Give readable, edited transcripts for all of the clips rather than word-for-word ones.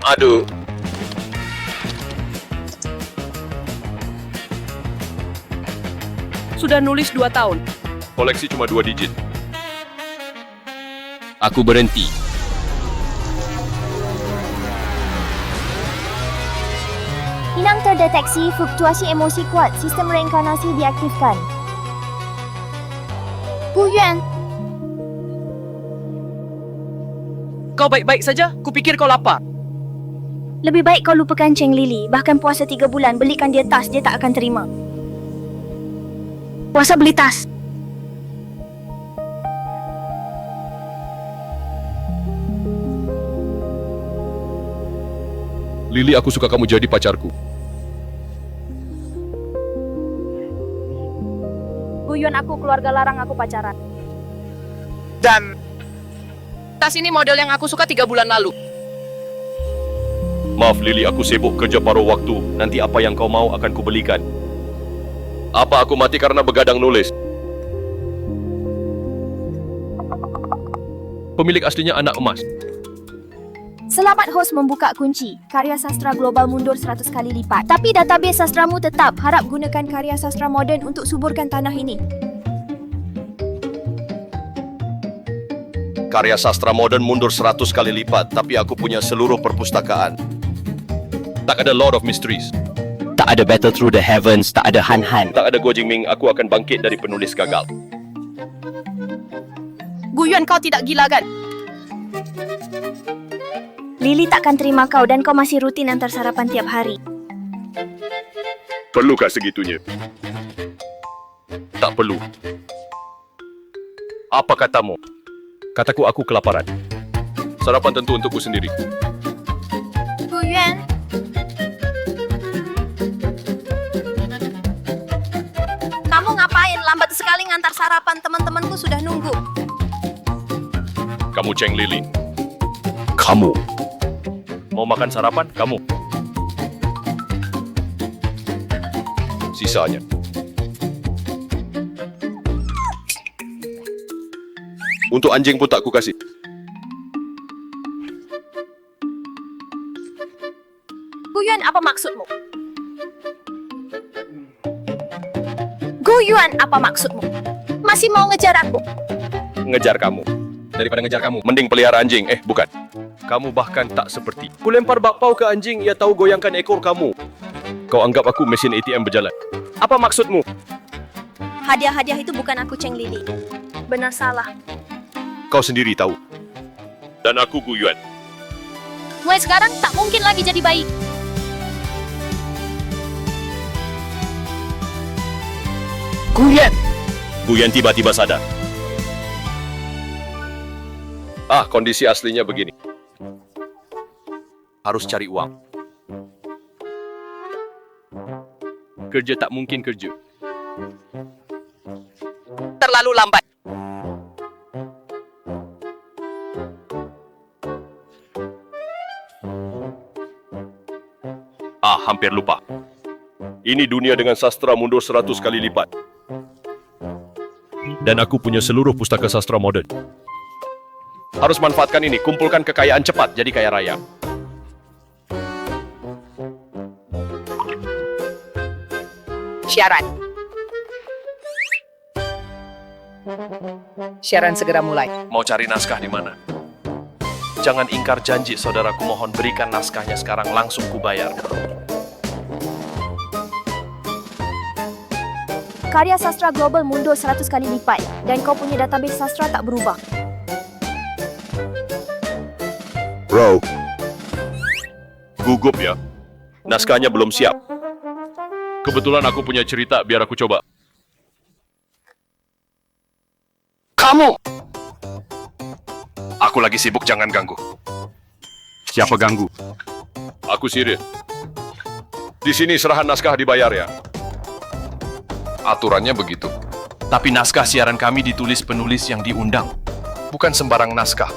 Aduh. Sudah nulis 2 tahun. Koleksi cuma 2 digit. Aku berhenti. Inang terdeteksi fluktuasi emosi kuat. Sistem reinkarnasi diaktifkan. Gu Yuan, Kau baik-baik saja? Kupikir kau lapar. lebih baik kau lupakan Cheng Lili. Bahkan puasa 3 bulan, belikan dia tas, dia tak akan terima. Puasa beli tas. Lily, aku suka kamu jadi pacarku. Gu Yuan, aku keluarga larang aku pacaran. Dan tas ini model yang aku suka 3 bulan lalu. Maaf Lily, aku sibuk kerja paruh waktu. Nanti apa yang kau mau akan kubelikan. Apa aku mati karena begadang nulis? Pemilik aslinya anak emas. Selamat host membuka kunci. Karya sastra global mundur 100 kali lipat. Tapi database sastramu tetap. Harap gunakan karya sastra moden untuk suburkan tanah ini. Karya sastra modern mundur 100 kali lipat, tapi aku punya seluruh perpustakaan. Tak ada Lord of Mysteries. Tak ada Battle Through the Heavens, tak ada Han Han. Tak ada Guo Jingming, aku akan bangkit dari penulis gagal. Gu Yuan, kau tidak gila kan? Lily takkan terima kau dan kau masih rutin antar sarapan tiap hari. Perlukah segitunya? Tak perlu. Apa katamu? Kataku aku kelaparan. Sarapan tentu untukku sendiri. Gu Yuan, kamu ngapain? Lambat sekali ngantar sarapan, teman-temanku sudah nunggu. Kamu Cheng Lily. Kamu. Mau makan sarapan? Kamu. Sisanya. Untuk anjing pun tak ku kasih. Gu Yuan, apa maksudmu? Gu Yuan, apa maksudmu? Masih mau ngejar aku? Ngejar kamu. Daripada ngejar kamu, mending pelihara anjing. Bukan. Kamu bahkan tak seperti. Ku lempar bakpao ke anjing, ia tahu goyangkan ekor kamu. Kau anggap aku mesin ATM berjalan. Apa maksudmu? Hadiah-hadiah itu bukan aku, Cheng Lili. Benar salah. Kau sendiri tahu. Dan aku Gu Yuan. Mulai sekarang tak mungkin lagi jadi bayi. Gu Yuan. Gu Yuan tiba-tiba sadar. Kondisi aslinya begini. Harus cari uang. Kerja tak mungkin kerja. Terlalu lambat. Hampir lupa. Ini dunia dengan sastra mundur 100 kali lipat. Dan aku punya seluruh pustaka sastra modern. Harus manfaatkan ini, kumpulkan kekayaan cepat, jadi kaya raya. Syarat. Siaran segera mulai. Mau cari naskah di mana? Jangan ingkar janji, saudaraku, mohon berikan naskahnya sekarang, langsung kubayar. Karya sastra global mundur 100 kali lipat dan kau punya database sastra tak berubah. Bro. Gugup ya. Naskahnya belum siap. Kebetulan aku punya cerita, biar aku coba. Kamu. Aku lagi sibuk, jangan ganggu. Siapa ganggu? Aku Sirin. Di sini serahan naskah dibayar ya. Aturannya begitu. Tapi naskah siaran kami ditulis penulis yang diundang. Bukan sembarang naskah.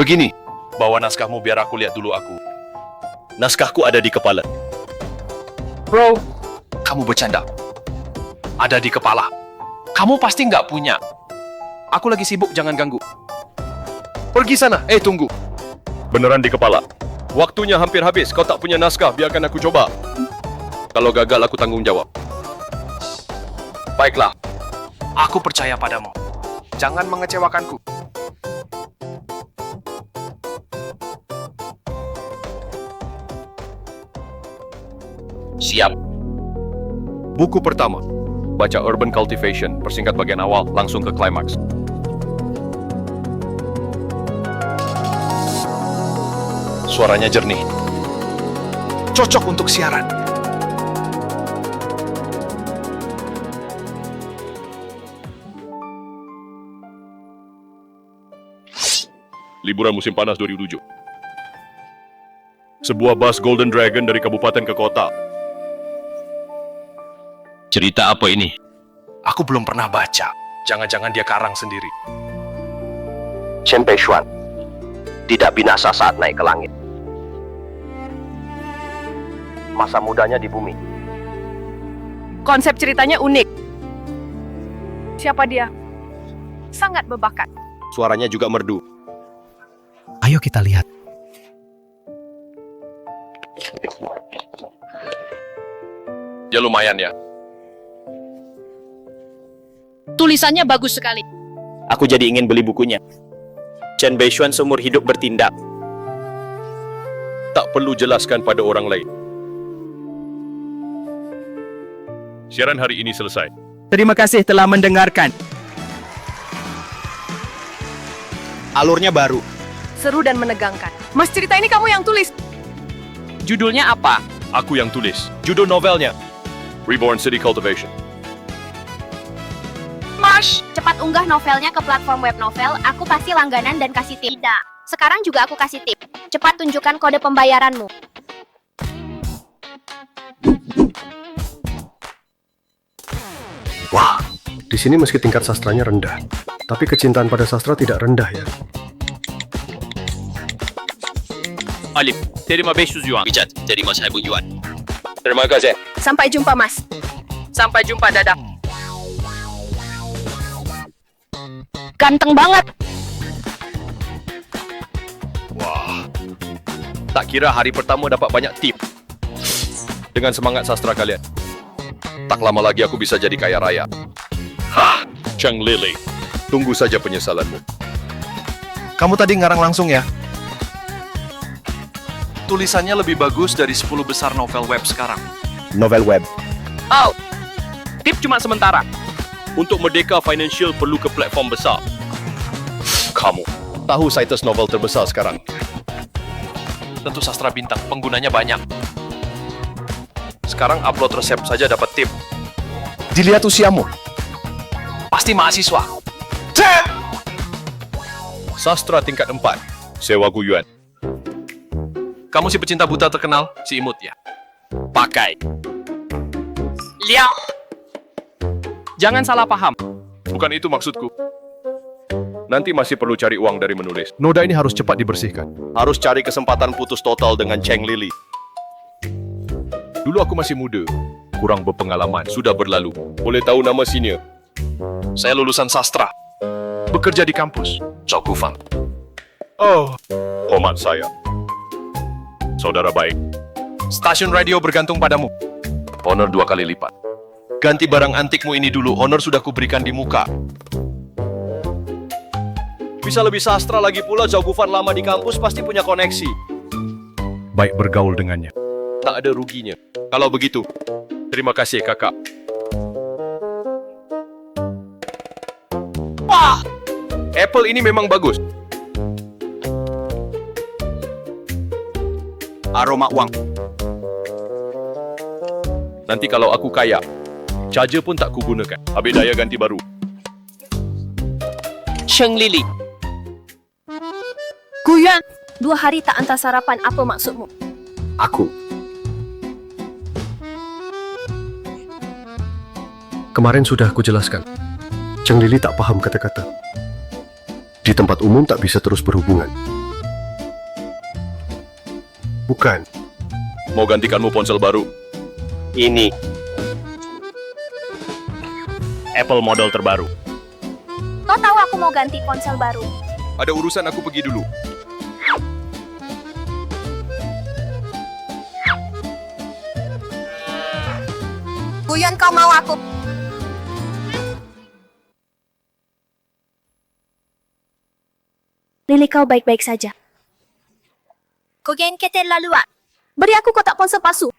Begini, bawa naskahmu biar aku lihat dulu aku. Naskahku ada di kepala. Bro. Kamu bercanda. Ada di kepala. Kamu pasti nggak punya. Aku lagi sibuk, jangan ganggu. Pergi sana. Tunggu. Beneran di kepala. Waktunya hampir habis. Kau tak punya naskah, biarkan aku coba. Kalau gagal, aku tanggung jawab. Baiklah. Aku percaya padamu. Jangan mengecewakanku. Siap. Buku pertama. Baca Urban Cultivation, persingkat bagian awal, langsung ke klimaks. Suaranya jernih. Cocok untuk siaran. Liburan musim panas 2007. Sebuah bus Golden Dragon dari kabupaten ke kota. Cerita apa ini? Aku belum pernah baca. Jangan-jangan dia karang sendiri. Chen Peishuan tidak binasa saat naik ke langit. Masa mudanya di bumi. Konsep ceritanya unik. Siapa dia? Sangat berbakat. Suaranya juga merdu. Ayo kita lihat. Ya lumayan ya. Tulisannya bagus sekali. Aku jadi ingin beli bukunya. Chen Beishuan seumur hidup bertindak. Tak perlu jelaskan pada orang lain. Siaran hari ini selesai. Terima kasih telah mendengarkan. Alurnya baru. Seru dan menegangkan. Mas, cerita ini kamu yang tulis. Judulnya apa? Aku yang tulis. Judul novelnya Reborn City Cultivation. Marsh, cepat unggah novelnya ke platform web novel. Aku pasti langganan dan kasih tip. Tidak. Sekarang juga aku kasih tip. Cepat tunjukkan kode pembayaranmu. Wah, di sini meski tingkat sastranya rendah, tapi kecintaan pada sastra tidak rendah ya. Alif, terima 500 yuan. Bicat, terima 1000 yuan. Terima kasih. Sampai jumpa, Mas. Sampai jumpa, Dadah. Ganteng banget. Wah. Tak kira hari pertama dapat banyak tip. Dengan semangat sastra kalian. Tak lama lagi aku bisa jadi kaya raya. Hah, Cheng Lili. Tunggu saja penyesalanmu. Kamu tadi ngarang langsung ya? Tulisannya lebih bagus dari 10 besar novel web sekarang. Novel web. Oh, tip cuma sementara. Untuk Merdeka Financial perlu ke platform besar. Kamu tahu situs novel terbesar sekarang? Tentu sastra bintang, penggunanya banyak. Sekarang upload resep saja dapat tip. Dilihat usiamu. Pasti mahasiswa. Sastra tingkat 4. Sewa guyuan. Kamu si pecinta buta terkenal, si imut ya? Pakai. Liao. Jangan salah paham. Bukan itu maksudku. Nanti masih perlu cari uang dari menulis. Noda ini harus cepat dibersihkan. Harus cari kesempatan putus total dengan Cheng Lili. Dulu aku masih muda. Kurang berpengalaman. Sudah berlalu. Boleh tahu nama senior? Saya lulusan sastra. Bekerja di kampus. Zhao Gufang. Oh, hormat saya. Saudara baik. Stasiun radio bergantung padamu. Honor 2 kali lipat. Ganti barang antikmu ini dulu, honor sudah kuberikan di muka. Bisa lebih sastra lagi pula, Zhao Gufan lama di kampus pasti punya koneksi. Baik bergaul dengannya. Tak ada ruginya. Kalau begitu, terima kasih kakak. Wah! Apple ini memang bagus. Aroma uang. Nanti kalau aku kaya, charger pun tak kugunakan. Habis daya ganti baru. Cheng Lili. Guyuan. 2 hari tak hantar sarapan, apa maksudmu? Aku. Kemarin sudah aku jelaskan. Cheng Lili tak paham kata-kata. Di tempat umum tak bisa terus berhubungan. Bukan. Mau gantikanmu ponsel baru. Ini Apple model terbaru. Kau tahu aku mau ganti ponsel baru. Ada urusan aku pergi dulu. Guyon kau mau aku. Lily, kau baik-baik saja. Kau gen ketel lalu ah. Beri aku kotak ponsel palsu.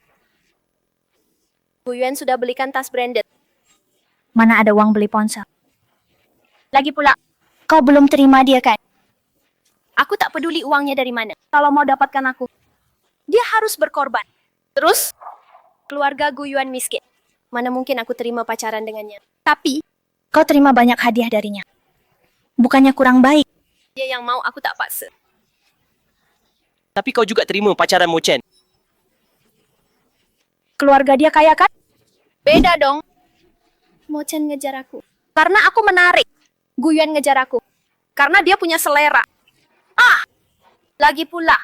Guyuan sudah belikan tas branded. Mana ada uang beli ponsel? Lagi pula, kau belum terima dia kan? Aku tak peduli uangnya dari mana. Kalau mau dapatkan aku, dia harus berkorban. Terus, keluarga Guyuan miskin. Mana mungkin aku terima pacaran dengannya. Tapi, kau terima banyak hadiah darinya. Bukannya kurang baik. Dia yang mau, aku tak paksa. Tapi kau juga terima pacaran Mo Chen. Keluarga dia kaya kan? Beda dong. Mo Chen ngejar aku. Karena aku menarik. Guyuan ngejar aku. Karena dia punya selera. Ah! Lagi pula,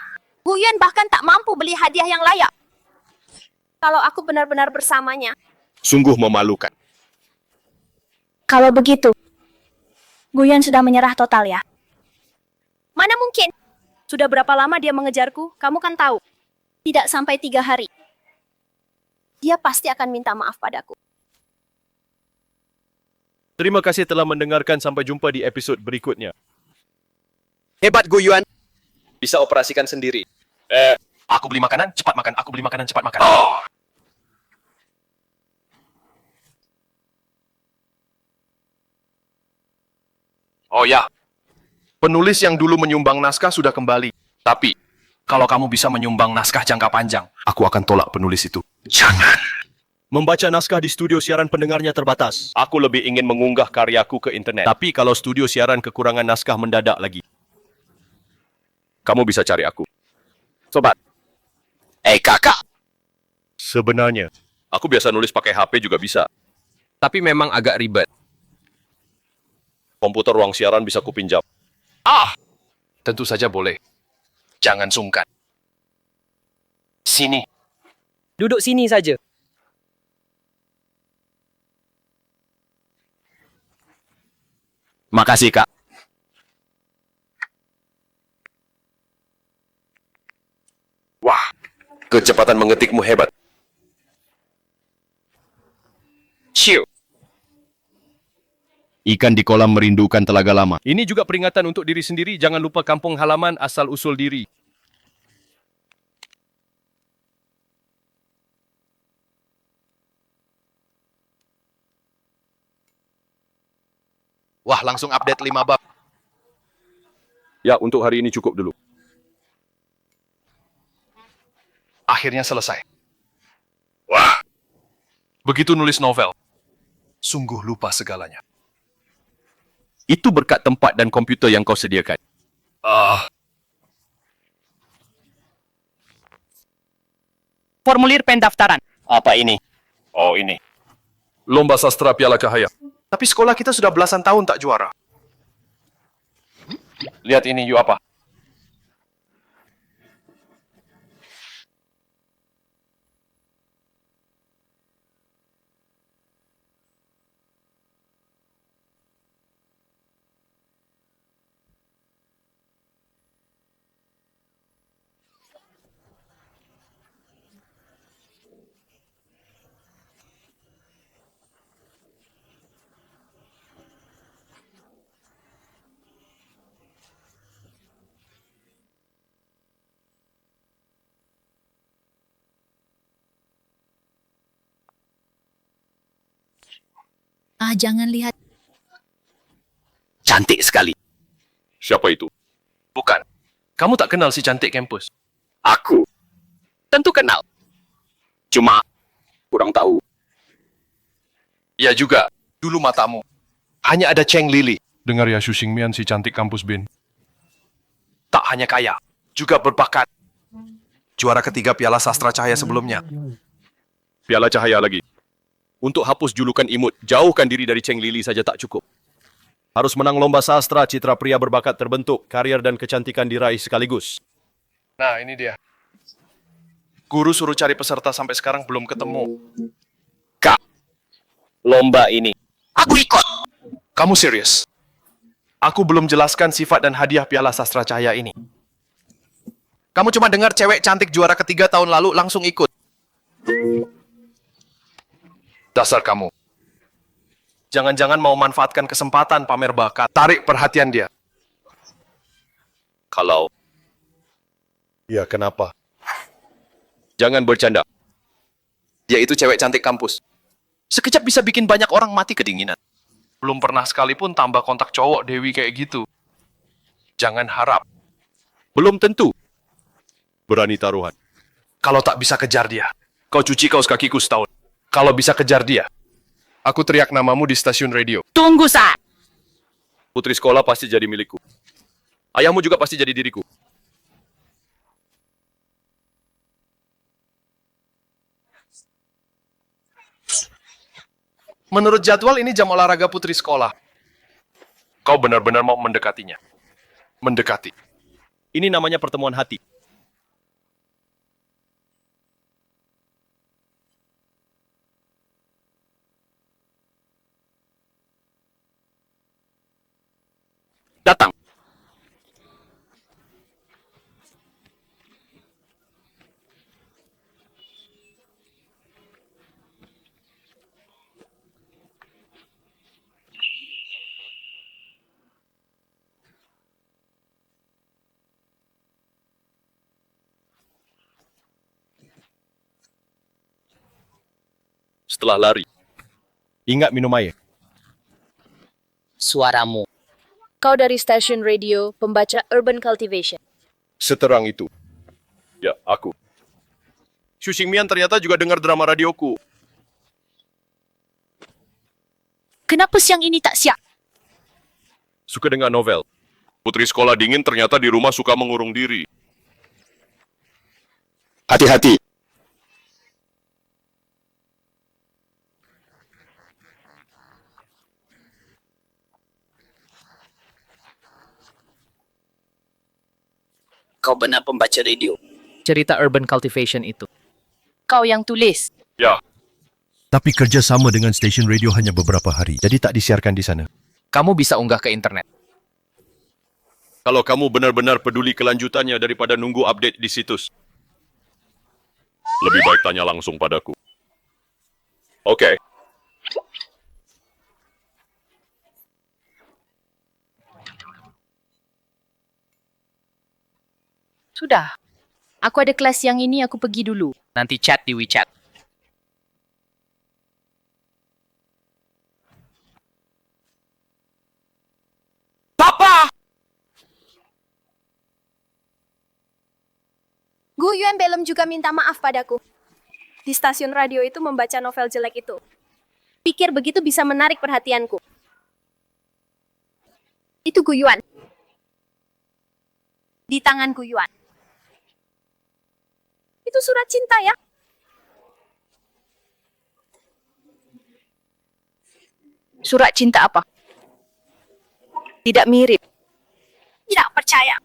Guyuan bahkan tak mampu beli hadiah yang layak. Kalau aku benar-benar bersamanya. Sungguh memalukan. Kalau begitu, Guyuan sudah menyerah total ya? Mana mungkin? Sudah berapa lama dia mengejarku? Kamu kan tahu. Tidak sampai 3 hari. Dia pasti akan minta maaf padaku. Terima kasih telah mendengarkan. Sampai jumpa di episod berikutnya. Hebat Guyuan. Bisa operasikan sendiri. Aku beli makanan, cepat makan. Aku beli makanan, cepat makan. Oh ya, penulis yang dulu menyumbang naskah sudah kembali. Tapi, kalau kamu bisa menyumbang naskah jangka panjang, aku akan tolak penulis itu. Jangan. Membaca naskah di studio siaran pendengarnya terbatas. Aku lebih ingin mengunggah karyaku ke internet. Tapi kalau studio siaran kekurangan naskah mendadak lagi, kamu bisa cari aku. Sobat. Kakak. Sebenarnya, aku biasa nulis pakai HP juga bisa. Tapi memang agak ribet. Komputer ruang siaran bisa kupinjam. Tentu saja boleh. Jangan sungkan. Sini. Duduk sini saja. Makasih, Kak. Wah, kecepatan mengetikmu hebat. Ciu. Ikan di kolam merindukan telaga lama. Ini juga peringatan untuk diri sendiri. Jangan lupa kampung halaman asal usul diri. Wah, langsung update 5 bab. Ya, untuk hari ini cukup dulu. Akhirnya selesai. Wah. Begitu nulis novel. Sungguh lupa segalanya. Itu berkat tempat dan komputer yang kau sediakan. Formulir pendaftaran. Apa ini? Oh, ini. Lomba sastra Piala Cahaya. Tapi sekolah kita sudah belasan tahun tak juara. Lihat ini, yuk apa? Jangan lihat. Cantik sekali. Siapa itu? Bukan. Kamu tak kenal si cantik kampus? Aku. Tentu kenal. Cuma kurang tahu. Ya juga. Dulu matamu. Hanya ada Cheng Lili. Dengar ya Xu Xingmian si cantik kampus Bin. Tak hanya kaya, juga berbakat. Juara ketiga Piala Sastra Cahaya sebelumnya. Piala Cahaya lagi. Untuk hapus julukan imut, jauhkan diri dari Cheng Lili saja tak cukup. Harus menang lomba sastra, citra pria berbakat terbentuk, karier dan kecantikan diraih sekaligus. Nah, ini dia. Guru suruh cari peserta sampai sekarang belum ketemu. Kak. Lomba ini. Aku ikut. Kamu serius? Aku belum jelaskan sifat dan hadiah Piala Sastra Cahaya ini. Kamu cuma dengar cewek cantik juara ketiga tahun lalu langsung ikut. Dasar kamu. Jangan-jangan mau manfaatkan kesempatan pamer bakat. Tarik perhatian dia. Kalau Ya, kenapa? jangan bercanda. Dia itu cewek cantik kampus. Sekejap bisa bikin banyak orang mati kedinginan. Belum pernah sekalipun tambah kontak cowok Dewi kayak gitu. Jangan harap. Belum tentu. Berani taruhan. Kalau tak bisa kejar dia. Kau cuci kaos kakiku setahun. Kalau bisa kejar dia. Aku teriak namamu di stasiun radio. Tunggu, Sa. Putri sekolah pasti jadi milikku. Ayahmu juga pasti jadi diriku. Menurut jadwal ini jam olahraga putri sekolah. Kau benar-benar mau mendekatinya. Mendekati. Ini namanya pertemuan hati. Datang. Setelah lari, ingat minum air. Suaramu. Kau dari stasiun radio, pembaca Urban Cultivation. Seterang itu. Ya, aku. Xu Xingmian ternyata juga dengar drama radioku. Kenapa siang ini tak siap? Suka dengar novel. Putri sekolah dingin ternyata di rumah suka mengurung diri. Hati-hati. Kau benar pembaca radio. Cerita Urban Cultivation itu. Kau yang tulis. Ya, Tapi kerja sama dengan stesen radio hanya beberapa hari, jadi tak disiarkan di sana. Kamu bisa unggah ke internet. kalau kamu benar-benar peduli kelanjutannya daripada nunggu update di situs. Lebih baik tanya langsung padaku. Oke. Sudah. Aku ada kelas yang ini, aku pergi dulu. Nanti chat di WeChat. Papa! Gu Yuan belum juga minta maaf padaku. Di stasiun radio itu membaca novel jelek itu. Pikir begitu bisa menarik perhatianku. Itu Gu Yuan. Di tangan Gu Yuan. Itu surat cinta ya? Surat cinta apa? Tidak mirip. Tidak percaya.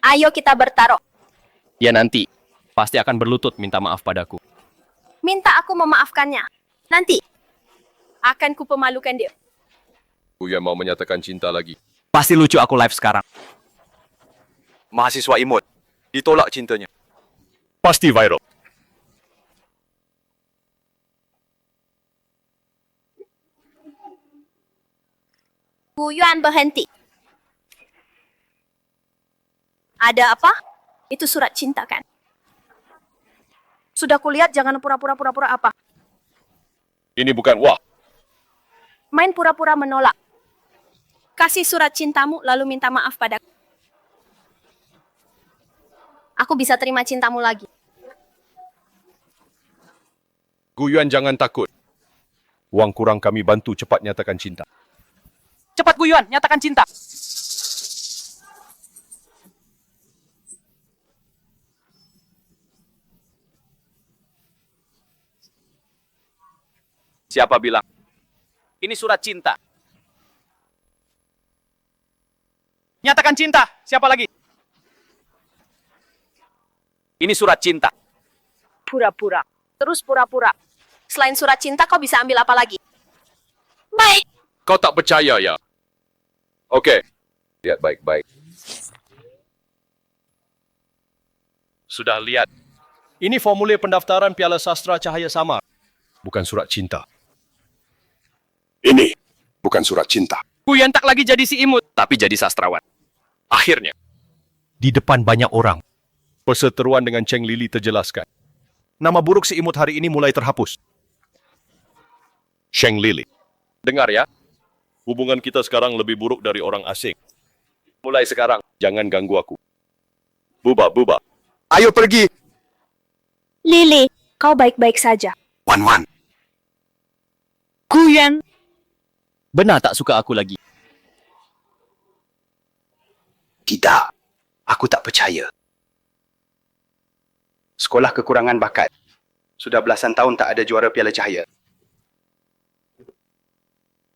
Ayo kita bertaruh. Ya nanti. Pasti akan berlutut minta maaf padaku. Minta aku memaafkannya. Nanti. Akan ku pemalukan dia. Uya mau menyatakan cinta lagi. Pasti lucu aku live sekarang. Mahasiswa imut. Ditolak cintanya. Pasti viral. Gu Yuan berhenti. Ada apa? Itu surat cinta kan? Sudah kulihat, jangan pura-pura apa. Ini bukan wah. Main pura-pura menolak. Kasih surat cintamu lalu minta maaf padaku. Aku bisa terima cintamu lagi. Guyuan jangan takut. Uang kurang kami bantu cepat nyatakan cinta. Cepat Guyuan, nyatakan cinta. Siapa bilang? Ini surat cinta. Nyatakan cinta. Siapa lagi? Ini surat cinta. Pura-pura. Terus pura-pura. Selain surat cinta, kau bisa ambil apa lagi? Baik. Kau tak percaya ya? Oke. Lihat baik-baik. Sudah lihat. Ini formulir pendaftaran Piala Sastra Cahaya Samar. Bukan surat cinta. Ini bukan surat cinta. Guyan tak lagi jadi si imut. Tapi jadi sastrawan. Akhirnya, di depan banyak orang, perseteruan dengan Cheng Lili terjelaskan. Nama buruk si imut hari ini mulai terhapus. Cheng Lili. Dengar ya, hubungan kita sekarang lebih buruk dari orang asing. Mulai sekarang, jangan ganggu aku. Buba. Ayo pergi. Lily, kau baik-baik saja. Wan. Guyan. Benar tak suka aku lagi. Tidak, aku tak percaya. Sekolah kekurangan bakat. Sudah belasan tahun tak ada juara Piala Cahaya.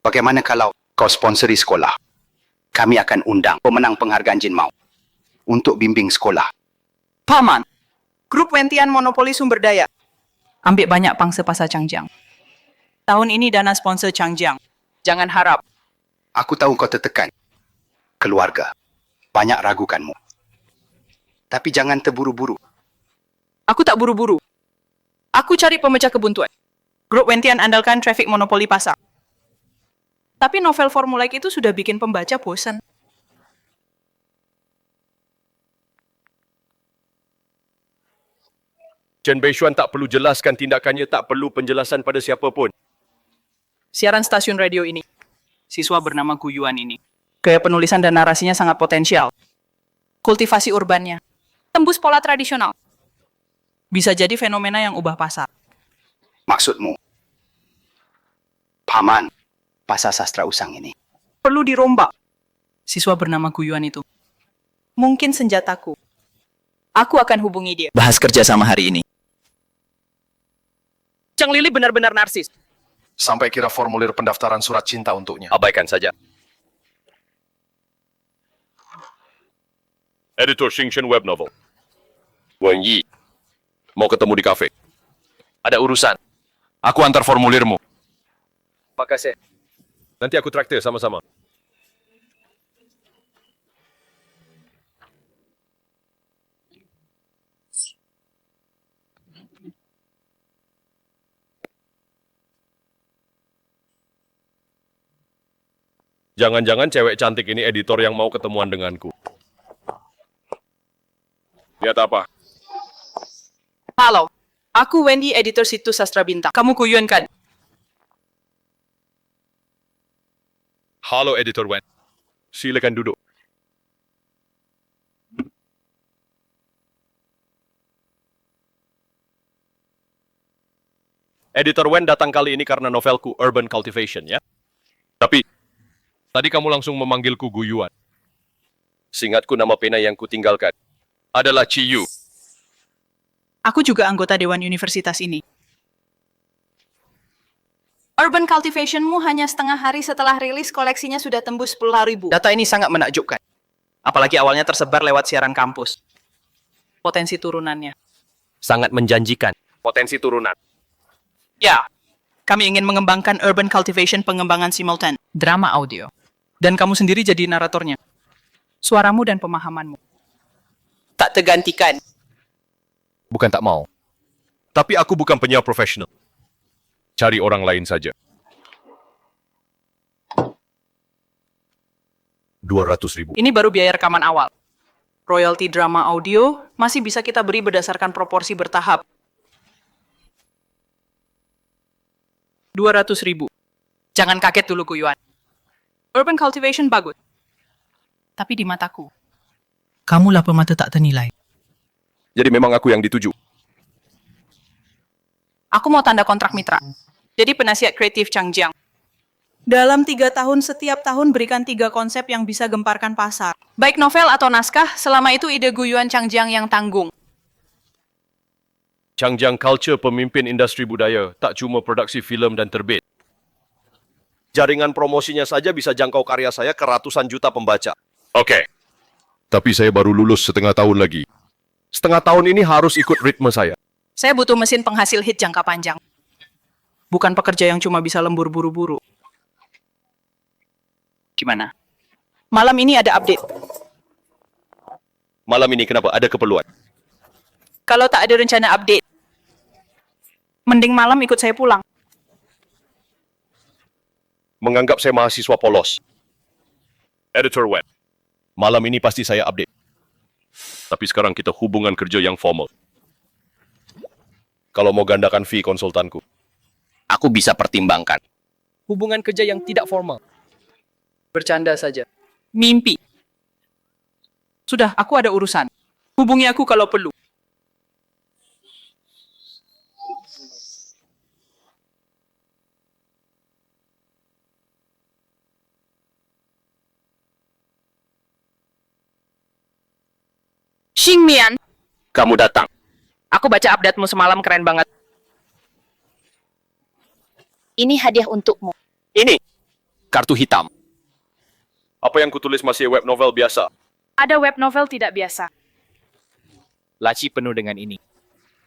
Bagaimana kalau kau sponsori sekolah? Kami akan undang pemenang penghargaan Jin Mau untuk bimbing sekolah. Paman. Grup Wentian monopoli sumber daya. Ambil banyak pangsa pasar Changjiang. Tahun ini dana sponsor Changjiang. Jangan harap. Aku tahu kau tertekan. Keluarga banyak ragukanmu. Tapi jangan terburu-buru. Aku tak buru-buru. Aku cari pemecah kebuntuan. Grup Wentian andalkan traffic monopoli pasar. Tapi novel formulaik itu sudah bikin pembaca bosan. Chen Beishuan tak perlu jelaskan tindakannya, tak perlu penjelasan pada siapa pun. Siaran stasiun radio ini. Siswa bernama Gu Yuan ini. Gaya penulisan dan narasinya sangat potensial. Kultivasi urbannya. Tembus pola tradisional. Bisa jadi fenomena yang ubah pasar. Maksudmu? Paman, pasar sastra usang ini. Perlu dirombak. Siswa bernama Gu Yuan itu. Mungkin senjataku. Aku akan hubungi dia. Bahas kerja sama hari ini. Cheng Lili benar-benar narsis. Sampai kira formulir pendaftaran surat cinta untuknya. Abaikan saja. Editor Xingchen Web Novel. Wen Yi. Mau ketemu di kafe. Ada urusan. Aku antar formulirmu. Makasih. Nanti aku traktir sama-sama. Jangan-jangan cewek cantik ini editor yang mau ketemuan denganku. Lihat apa? Halo. Aku Wendy, editor situs Sastra Bintang. Kamu Gu Yuan kan? Halo editor Wen. Silakan duduk. Editor Wen datang kali ini karena novelku Urban Cultivation, ya? Tapi, tadi kamu langsung memanggilku Gu Yuan. Seingatku nama pena yang kutinggalkan adalah Ciyu. Aku juga anggota Dewan Universitas ini. Urban Cultivation-mu hanya setengah hari setelah rilis koleksinya sudah tembus 10.000. Data ini sangat menakjubkan. Apalagi awalnya tersebar lewat siaran kampus. Potensi turunannya. Sangat menjanjikan. Potensi turunan. Ya, kami ingin mengembangkan Urban Cultivation pengembangan simultan. Drama audio. Dan kamu sendiri jadi naratornya. Suaramu dan pemahamanmu. Tak tergantikan. Bukan tak mau. Tapi aku bukan penyiar profesional. Cari orang lain saja. 200.000. Ini baru biaya rekaman awal. Royalti drama audio masih bisa kita beri berdasarkan proporsi bertahap. 200.000. Jangan kaget dulu, Gu Yuan. Urban Cultivation bagus. Tapi di mataku, kamulah pemata tak ternilai. Jadi memang aku yang dituju. Aku mau tanda kontrak mitra. Jadi penasihat kreatif Changjiang. Dalam 3 tahun, setiap tahun berikan 3 konsep yang bisa gemparkan pasar. Baik novel atau naskah, selama itu ide Gu Yuan Changjiang yang tanggung. Changjiang Culture pemimpin industri budaya, tak cuma produksi filem dan terbit. Jaringan promosinya saja bisa jangkau karya saya ke ratusan juta pembaca. Oke. Tapi saya baru lulus setengah tahun lagi. Setengah tahun ini harus ikut ritme saya. Saya butuh mesin penghasil hit jangka panjang. Bukan pekerja yang cuma bisa lembur buru-buru. Gimana? Malam ini ada update. Malam ini kenapa? Ada keperluan? Kalau tak ada rencana update, mending malam ikut saya pulang. Menganggap saya mahasiswa polos. Editor web. Malam ini pasti saya update. Tapi sekarang kita hubungan kerja yang formal. Kalau mau gandakan fee konsultanku. Aku bisa pertimbangkan. Hubungan kerja yang tidak formal. Bercanda saja. Mimpi. Sudah, aku ada urusan. Hubungi aku kalau perlu. Xingmian, Kamu datang. aku baca update-mu semalam keren banget. Ini hadiah untukmu. Ini. Kartu hitam. Apa yang kutulis masih web novel biasa? Ada web novel tidak biasa. Laci penuh dengan ini.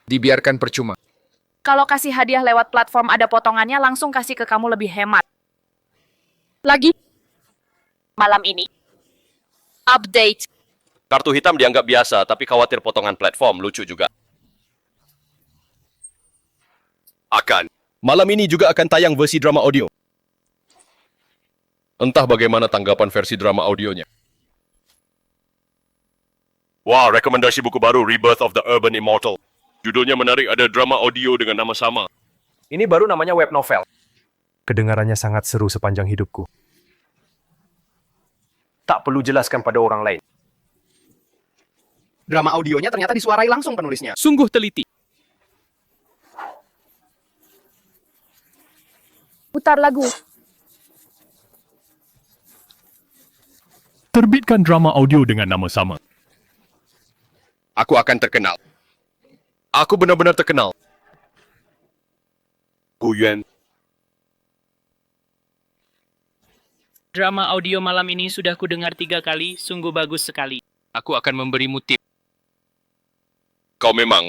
Dibiarkan percuma. Kalau kasih hadiah lewat platform ada potongannya, langsung kasih ke kamu lebih hemat. Lagi, Malam ini. Update. Kartu hitam dianggap biasa, tapi khawatir potongan platform lucu juga. Akan. Malam ini juga akan tayang versi drama audio. Entah bagaimana tanggapan versi drama audionya. Wah, rekomendasi buku baru Rebirth of the Urban Immortal. Judulnya menarik, ada drama audio dengan nama sama. Ini baru namanya web novel. Kedengarannya sangat seru sepanjang hidupku. Tak perlu jelaskan pada orang lain. Drama audionya ternyata disuarai langsung penulisnya. sungguh teliti. Putar lagu. Terbitkan drama audio dengan nama sama. Aku akan terkenal. Aku benar-benar terkenal. Gu Yuan. Drama audio malam ini sudah kudengar 3 kali, sungguh bagus sekali. Aku akan memberimu tip. Kau memang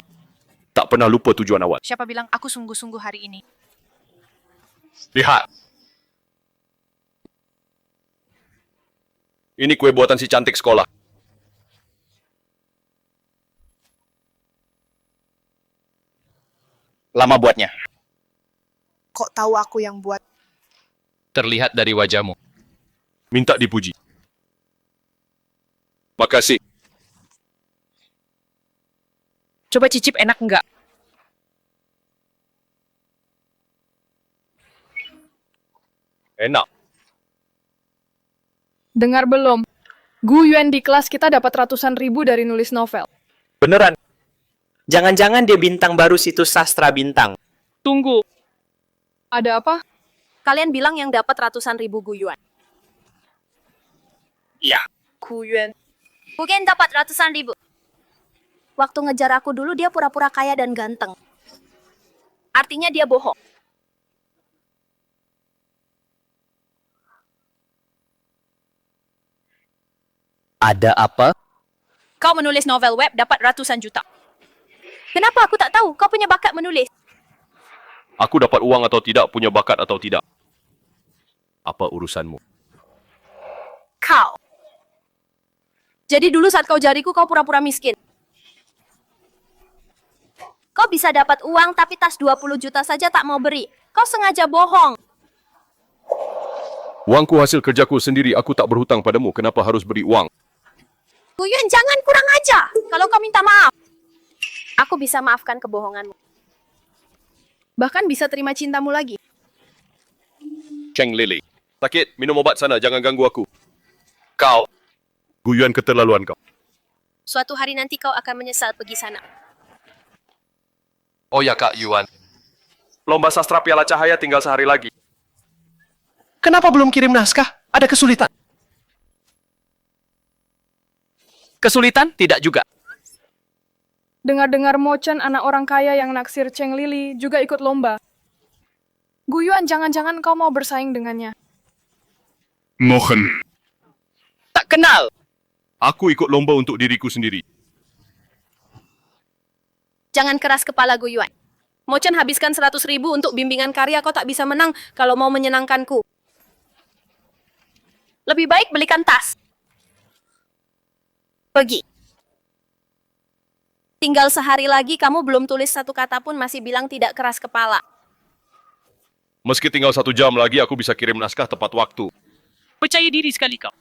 tak pernah lupa tujuan awal. Siapa bilang aku sungguh-sungguh hari ini? Lihat. Ini kue buatan si cantik sekolah. Lama buatnya. Kok tahu aku yang buat? Terlihat dari wajahmu. Minta dipuji. Makasih. Coba cicip enak enggak? Enak. Dengar belum? Gu Yuan di kelas kita dapat ratusan ribu dari nulis novel. Beneran? Jangan-jangan dia bintang baru situs Sastra Bintang. Tunggu. Ada apa? Kalian bilang yang dapat ratusan ribu guyuan. Iya. Gu Yuan. Mungkin dapat ratusan ribu. Waktu ngejar aku dulu dia pura-pura kaya dan ganteng. Artinya dia bohong. Ada apa? Kau menulis novel web dapat ratusan juta. Kenapa aku tak tahu? Kau punya bakat menulis. Aku dapat uang atau tidak, punya bakat atau tidak. Apa urusanmu? Kau. Jadi dulu saat kau jariku kau pura-pura miskin. Kau bisa dapat uang tapi tas 20 juta saja tak mau beri. Kau sengaja bohong. Uangku hasil kerjaku sendiri, aku tak berhutang padamu. Kenapa harus beri uang? Guyuan, jangan kurang ajar. Kalau kau minta maaf, aku bisa maafkan kebohonganmu. Bahkan bisa terima cintamu lagi. Cheng Lily. Sakit, minum obat sana, jangan ganggu aku. Kau. Guyuan keterlaluan kau. Suatu hari nanti kau akan menyesal pergi sana. Oh ya Kak Yuan. Lomba sastra Piala Cahaya tinggal sehari lagi. Kenapa belum kirim naskah? Ada kesulitan? Kesulitan? Tidak juga. Dengar-dengar Mo-chan anak orang kaya yang naksir Cheng Lili juga ikut lomba. Gu Yuan, jangan-jangan kau mau bersaing dengannya. Mohon. Tak kenal. Aku ikut lomba untuk diriku sendiri. Jangan keras kepala Guyuan. Mo-chan habiskan 100 ribu untuk bimbingan karya, kau tak bisa menang kalau mau menyenangkanku. Lebih baik belikan tas. Pergi. Tinggal sehari lagi kamu belum tulis satu kata pun masih bilang tidak keras kepala. Meski tinggal 1 jam lagi, aku bisa kirim naskah tepat waktu. Percaya diri sekali kau.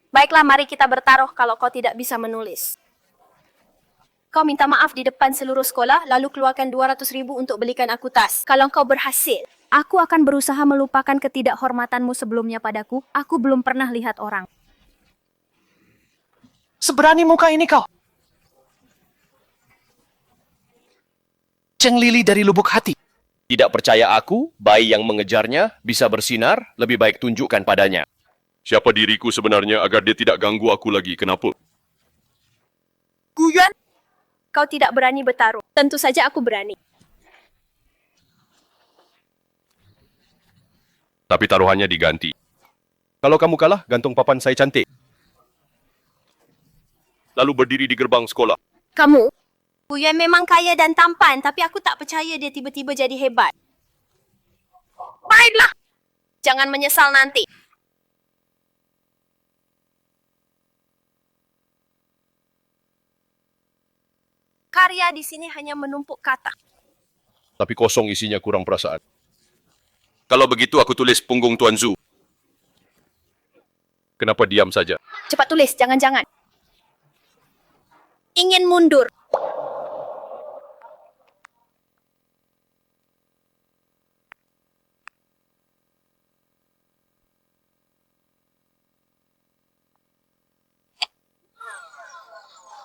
Baiklah, mari kita bertaruh kalau kau tidak bisa menulis. Kau minta maaf di depan seluruh sekolah, lalu keluarkan 200,000 untuk belikan aku tas. Kalau kau berhasil, aku akan berusaha melupakan ketidakhormatanmu sebelumnya padaku. Aku belum pernah lihat orang. Seberani muka ini kau. Cheng Lili dari lubuk hati. Tidak percaya aku, bayi yang mengejarnya bisa bersinar, lebih baik tunjukkan padanya. Siapa diriku sebenarnya agar dia tidak ganggu aku lagi? Kenapa? Guyuan, kau tidak berani bertaruh. Tentu saja aku berani. Tapi taruhannya diganti. Kalau kamu kalah, gantung papan saya cantik. Lalu berdiri di gerbang sekolah. Kamu? Guyuan memang kaya dan tampan, tapi aku tak percaya dia tiba-tiba jadi hebat. Baiklah. Jangan menyesal nanti. Karya di sini hanya menumpuk kata. Tapi kosong isinya, kurang perasaan. Kalau begitu aku tulis punggung Tuan Zhu. Kenapa diam saja? Cepat tulis, jangan-jangan. Ingin mundur.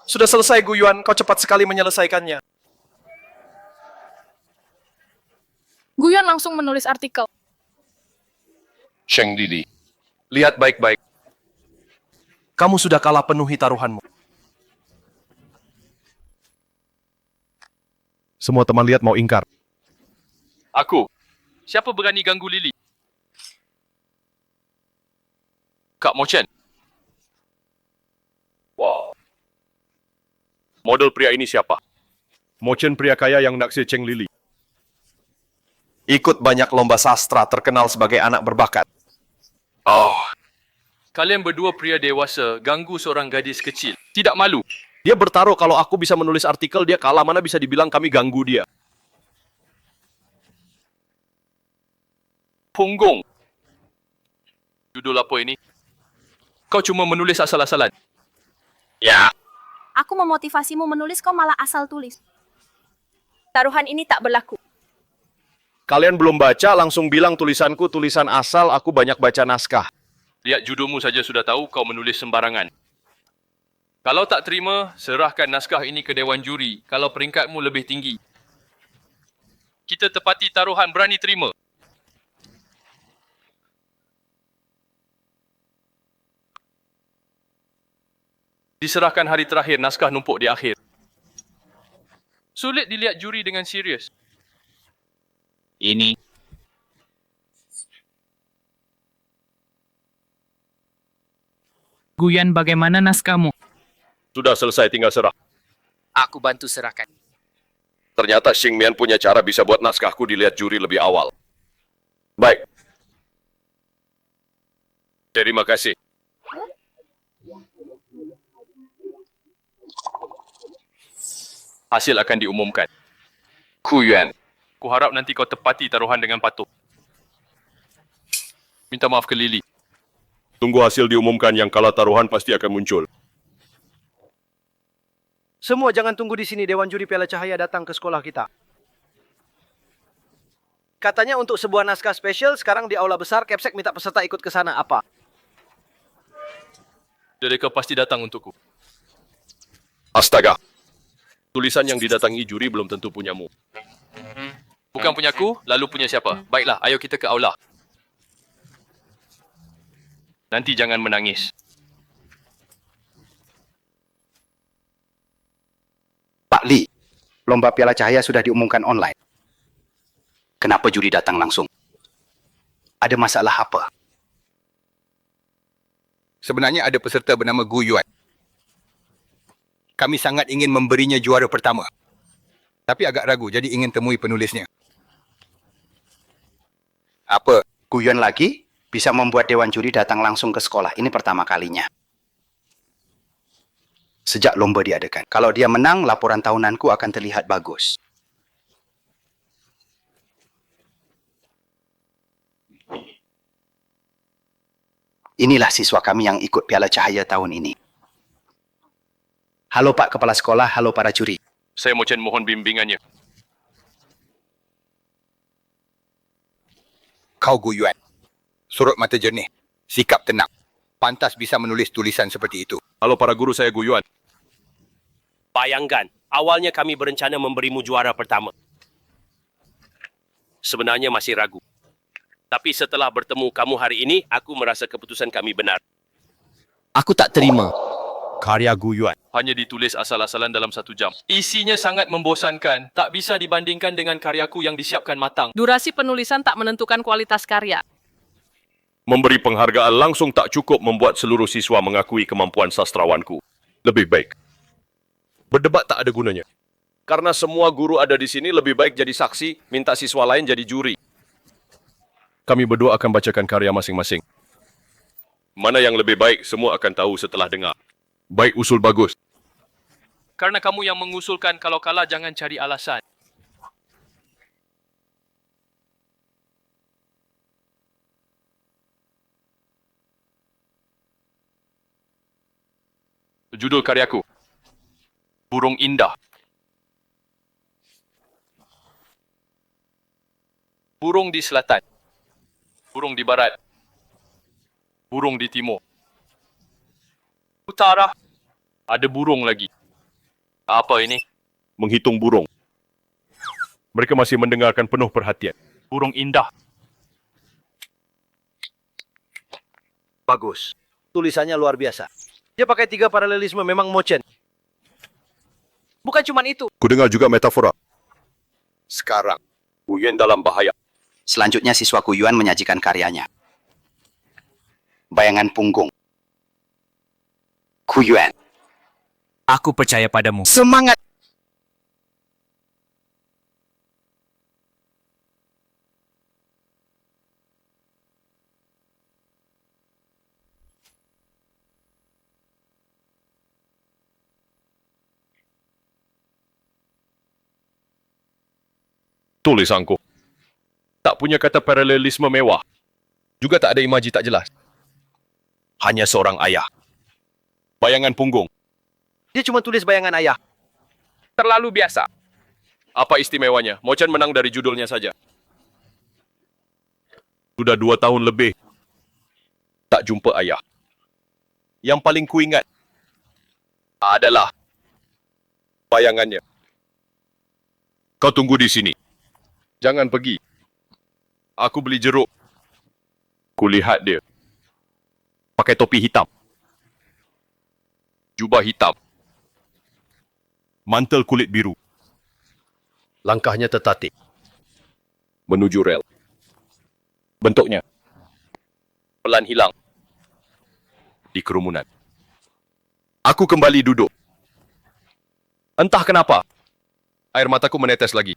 Sudah selesai, Guyuan. Kau cepat sekali menyelesaikannya. Guyuan langsung menulis artikel. Cheng Lili. Lihat baik-baik. Kamu sudah kalah penuhi taruhanmu. Semua teman lihat mau ingkar. Aku. Siapa berani ganggu Lili? Kak Mo Chen. Wow. Model pria ini siapa? Mo Chen, pria kaya yang naksir Cheng Lili. Ikut banyak lomba sastra, terkenal sebagai anak berbakat. Oh. Kalian berdua pria dewasa ganggu seorang gadis kecil. Tidak malu? Dia bertaruh kalau aku bisa menulis artikel, dia kalah. Mana bisa dibilang kami ganggu dia? Punggung. Judul apa ini? Kau cuma menulis asal-asalan. Ya. Aku memotivasimu menulis, kau malah asal tulis. Taruhan ini tak berlaku. Kalian belum baca, langsung bilang tulisanku tulisan asal, aku banyak baca naskah. Lihat judulmu saja sudah tahu kau menulis sembarangan. Kalau tak terima, serahkan naskah ini ke Dewan Juri kalau peringkatmu lebih tinggi. Kita tepati taruhan, berani terima. Diserahkan hari terakhir, naskah numpuk di akhir. Sulit dilihat juri dengan serius. Ini. Guyuan, bagaimana naskahmu? Sudah selesai, tinggal serah. Aku bantu serahkan. Ternyata Xing Mian punya cara bisa buat naskahku dilihat juri lebih awal. Baik. Terima kasih. Hasil akan diumumkan. Guyuan. Kuharap nanti kau tepati taruhan dengan patuh. Minta maaf ke Lili. Tunggu hasil diumumkan, yang kalah taruhan pasti akan muncul. Semua jangan tunggu di sini, Dewan Juri Piala Cahaya datang ke sekolah kita. Katanya untuk sebuah naskah spesial, sekarang di aula besar, Kepsek minta peserta ikut ke sana. Apa? Jadi kau pasti datang untukku. Astaga. Tulisan yang didatangi juri belum tentu punyamu. Bukan punyaku, lalu punya siapa? Baiklah, ayo kita ke aula. Nanti jangan menangis. Pak Li, lomba Piala Cahaya sudah diumumkan online. Kenapa juri datang langsung? Ada masalah apa? Sebenarnya ada peserta bernama Gu Yuan. Kami sangat ingin memberinya juara pertama. Tapi agak ragu, jadi ingin temui penulisnya. Apa? Gu Yuan lagi bisa membuat Dewan Juri datang langsung ke sekolah. Ini pertama kalinya. sejak lomba diadakan. Kalau dia menang, laporan tahunanku akan terlihat bagus. Inilah siswa kami yang ikut Piala Cahaya tahun ini. Halo Pak Kepala Sekolah, halo para juri. Saya mohon bimbingannya. Kau Gu Yuan. Sorot mata jernih. Sikap tenang. Pantas bisa menulis tulisan seperti itu. Halo para guru, saya Gu Yuan. Bayangkan, awalnya kami berencana memberimu juara pertama. Sebenarnya masih ragu. Tapi setelah bertemu kamu hari ini, aku merasa keputusan kami benar. Aku tak terima. Karya Gu Yuan hanya ditulis asal-asalan dalam 1 jam. Isinya sangat membosankan. Tak bisa dibandingkan dengan karyaku yang disiapkan matang. Durasi penulisan tak menentukan kualitas karya. Memberi penghargaan langsung tak cukup membuat seluruh siswa mengakui kemampuan sastrawanku. Lebih baik. Berdebat tak ada gunanya. Karena semua guru ada di sini, lebih baik jadi saksi, minta siswa lain jadi juri. Kami berdua akan bacakan karya masing-masing. Mana yang lebih baik, semua akan tahu setelah dengar. Baik, usul bagus. Karena kamu yang mengusulkan, kalau kalah jangan cari alasan. Judul karyaku, Burung Indah. Burung di selatan, burung di barat, burung di timur. Utara, ada burung lagi. Apa ini? Menghitung burung. Mereka masih mendengarkan penuh perhatian. Burung indah. Bagus. Tulisannya luar biasa. Dia pakai 3 paralelisme, memang Mochen. Bukan cuma itu. Kudengar juga metafora. Sekarang, Gu Yuan dalam bahaya. Selanjutnya siswa Gu Yuan menyajikan karyanya. Bayangan punggung. Gu Yuan. Aku percaya padamu. Semangat! Tulisanku. Tak punya kata paralelisme mewah. Juga tak ada imaji tak jelas. Hanya seorang ayah. Bayangan punggung. Dia cuma tulis bayangan ayah. Terlalu biasa. Apa istimewanya? Mochen menang dari judulnya saja. Sudah 2 tahun lebih. Tak jumpa ayah. Yang paling kuingat adalah bayangannya. Kau tunggu di sini. Jangan pergi. Aku beli jeruk. Kulihat dia. Pakai topi hitam. Jubah hitam. Mantel kulit biru. Langkahnya tertatih. Menuju rel. Bentuknya. Pelan hilang. Di kerumunan. Aku kembali duduk. Entah kenapa. Air mataku menetes lagi.